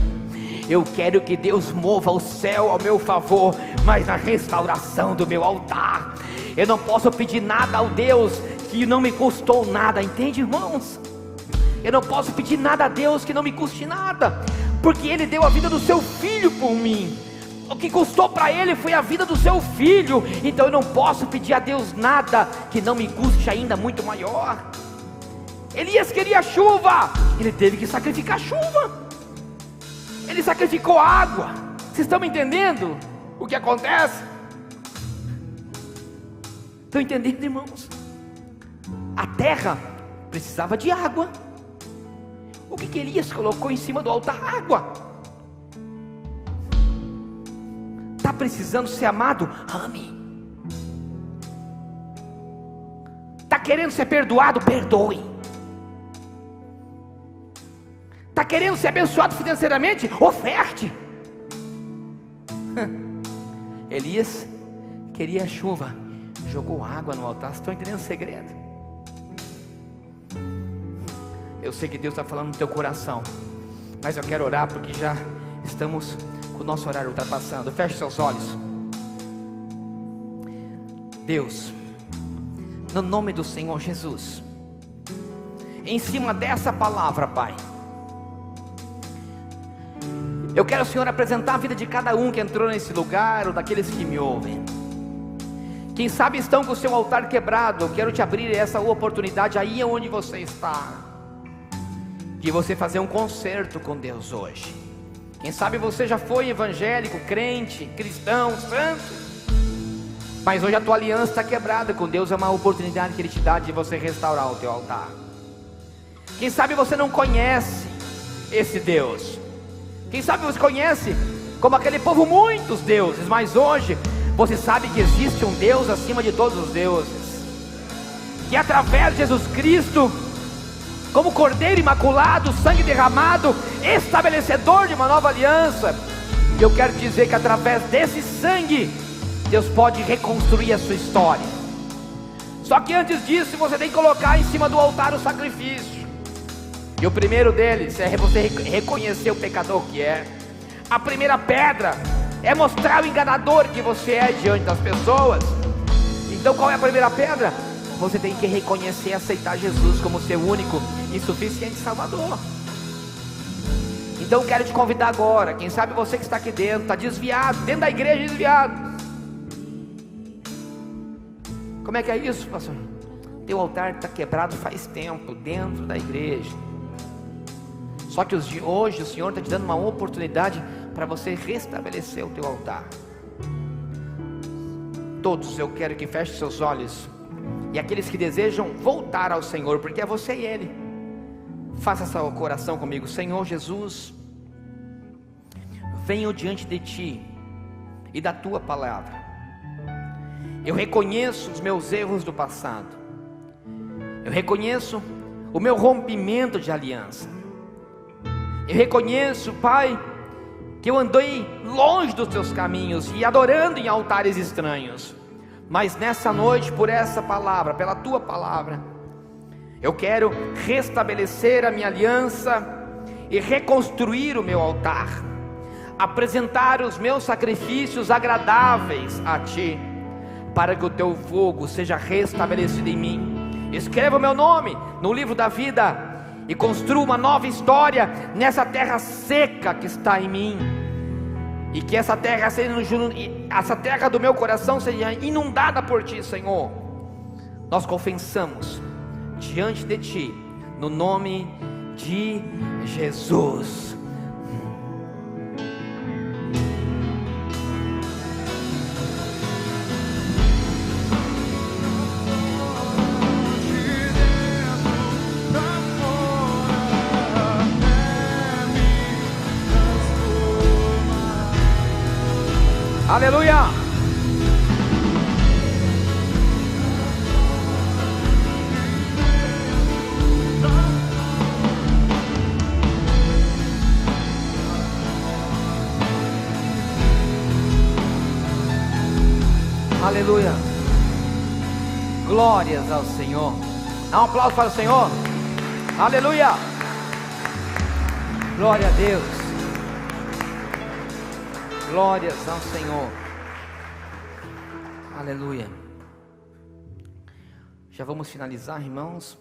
Eu quero que Deus mova o céu ao meu favor, mas na restauração do meu altar. Eu não posso pedir nada ao Deus que não me custou nada, entende, irmãos? Eu não posso pedir nada a Deus que não me custe nada, porque Ele deu a vida do seu filho por mim. O que custou para Ele foi a vida do seu filho. Então eu não posso pedir a Deus nada que não me custe ainda muito maior. Elias queria chuva, ele teve que sacrificar chuva. Ele sacrificou água. Vocês estão me entendendo o que acontece? Estão entendendo, irmãos? A terra precisava de água. O que Elias colocou em cima do altar? Água. Está precisando ser amado? Ame. Está querendo ser perdoado? Perdoe. Está querendo ser abençoado financeiramente? Oferte. Elias queria chuva, jogou água no altar. Vocês estão entendendo o segredo? Eu sei que Deus está falando no teu coração, mas eu quero orar porque já estamos com o nosso horário ultrapassando. Feche seus olhos. Deus, no nome do Senhor Jesus, em cima dessa palavra, Pai, eu quero, Senhor, apresentar a vida de cada um que entrou nesse lugar, ou daqueles que me ouvem. Quem sabe estão com o seu altar quebrado. Eu quero te abrir essa oportunidade aí onde você está, de você fazer um concerto com Deus hoje. Quem sabe você já foi evangélico, crente, cristão, santo, mas hoje a tua aliança está quebrada com Deus. É uma oportunidade que Ele te dá de você restaurar o teu altar. Quem sabe você não conhece esse Deus. Quem sabe você conhece como aquele povo muitos deuses, mas hoje você sabe que existe um Deus acima de todos os deuses, que através de Jesus Cristo, como Cordeiro imaculado, sangue derramado, estabelecedor de uma nova aliança, eu quero dizer que através desse sangue, Deus pode reconstruir a sua história. Só que antes disso, você tem que colocar em cima do altar o sacrifício. E o primeiro deles é você reconhecer o pecador que é. A primeira pedra é mostrar o enganador que você é diante das pessoas. Então qual é a primeira pedra? Você tem que reconhecer e aceitar Jesus como seu único e suficiente Salvador. Então quero te convidar agora. Quem sabe você que está aqui dentro, está desviado, dentro da igreja desviado. Como é que é isso, pastor? Teu altar está quebrado faz tempo dentro da igreja. Só que hoje o Senhor está te dando uma oportunidade para você restabelecer o teu altar. Todos, eu quero que feche seus olhos. E aqueles que desejam voltar ao Senhor, porque é você e Ele, faça essa oração comigo. Senhor Jesus, venho diante de Ti e da Tua palavra. Eu reconheço os meus erros do passado. Eu reconheço o meu rompimento de aliança. Eu reconheço, Pai, que eu andei longe dos teus caminhos e adorando em altares estranhos. Mas nessa noite, por essa palavra, pela tua palavra, eu quero restabelecer a minha aliança e reconstruir o meu altar, apresentar os meus sacrifícios agradáveis a ti, para que o teu fogo seja restabelecido em mim. Escreva o meu nome no livro da vida e construa uma nova história nessa terra seca que está em mim, e que essa terra do meu coração seja inundada por ti, Senhor. Nós confessamos diante de ti, no nome de Jesus. Aleluia! Aleluia! Glórias ao Senhor. Dá um aplauso para o Senhor. Aleluia! Glória a Deus. Glórias ao Senhor. Aleluia. Já vamos finalizar, irmãos.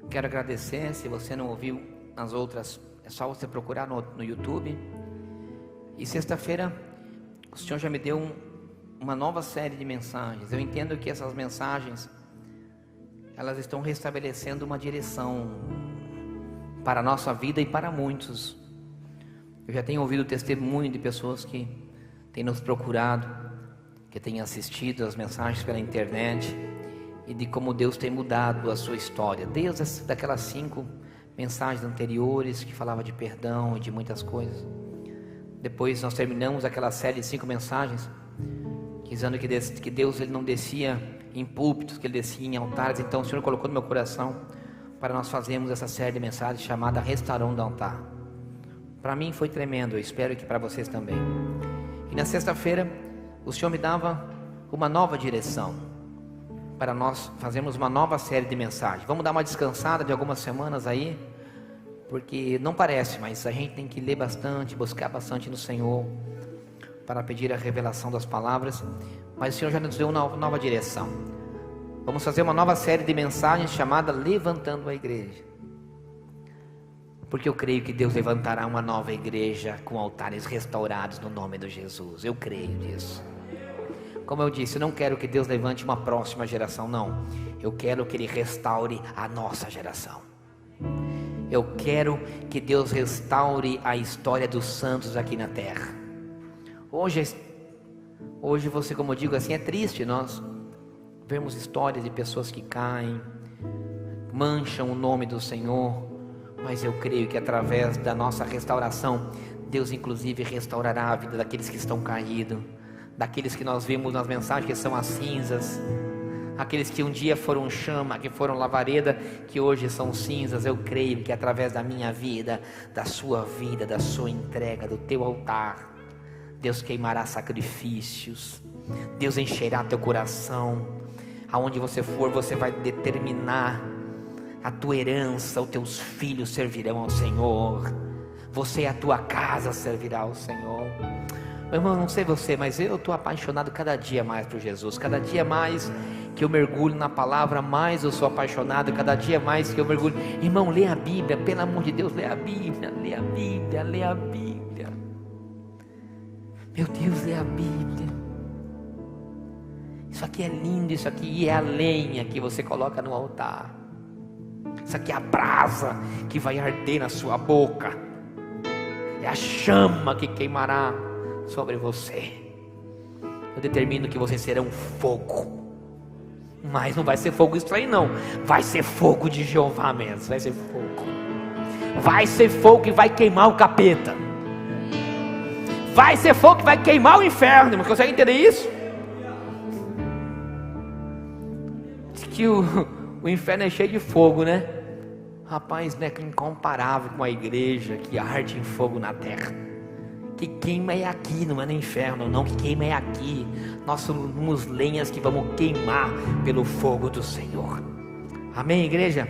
Quero agradecer. Se você não ouviu as outras, é só você procurar no YouTube. E sexta-feira o Senhor já me deu uma nova série de mensagens. Eu entendo que essas mensagens, elas estão restabelecendo uma direção para a nossa vida e para muitos. Eu já tenho ouvido testemunho de pessoas que têm nos procurado, que têm assistido as mensagens pela internet, e de como Deus tem mudado a sua história, desde daquelas 5 mensagens anteriores que falava de perdão e de muitas coisas. Depois nós terminamos aquela série de 5 mensagens, dizendo que Deus ele não descia em púlpitos, que Ele descia em altares. Então o Senhor colocou no meu coração para nós fazermos essa série de mensagens chamada Restaurando o Altar. Para mim foi tremendo, eu espero que para vocês também. E na sexta-feira o Senhor me dava uma nova direção para nós fazermos uma nova série de mensagens. Vamos dar uma descansada de algumas semanas aí, porque não parece, mas a gente tem que ler bastante, buscar bastante no Senhor, para pedir a revelação das palavras. Mas o Senhor já nos deu uma nova direção. Vamos fazer uma nova série de mensagens chamada Levantando a Igreja, porque eu creio que Deus levantará uma nova igreja com altares restaurados no nome de Jesus. Eu creio nisso. Como eu disse, eu não quero que Deus levante uma próxima geração, não. Eu quero que Ele restaure a nossa geração. Eu quero que Deus restaure a história dos santos aqui na terra. Hoje você, como eu digo assim, é triste nós vemos histórias de pessoas que caem, mancham o nome do Senhor. Mas eu creio que através da nossa restauração, Deus inclusive restaurará a vida daqueles que estão caídos, daqueles que nós vimos nas mensagens que são as cinzas, aqueles que um dia foram chama, que foram lavareda, que hoje são cinzas. Eu creio que através da minha vida, da sua vida, da sua entrega, do teu altar, Deus queimará sacrifícios, Deus encherá teu coração. Aonde você for, você vai determinar a tua herança, os teus filhos servirão ao Senhor, você e a tua casa servirá ao Senhor. Meu irmão, não sei você, mas eu estou apaixonado cada dia mais por Jesus. Cada dia mais que eu mergulho na palavra, mais eu sou apaixonado. Cada dia mais que eu mergulho. Irmão, lê a Bíblia, pelo amor de Deus, lê a Bíblia, lê a Bíblia, lê a Bíblia. Meu Deus, lê a Bíblia. Isso aqui é lindo, isso aqui é a lenha que você coloca no altar. Isso aqui é a brasa que vai arder na sua boca. É a chama que queimará sobre você. Eu determino que vocês serão fogo. Mas não vai ser fogo estranho, não. Vai ser fogo de Jeová mesmo. Vai ser fogo. Vai ser fogo que vai queimar o capeta. Vai ser fogo que vai queimar o inferno. Mas consegue entender isso? Diz que o inferno é cheio de fogo, né? Rapaz, não é incomparável com a igreja que arde em fogo na terra. que queima é aqui, não é no inferno, não, que queima é aqui. Nós somos lenhas que vamos queimar pelo fogo do Senhor. Amém, igreja?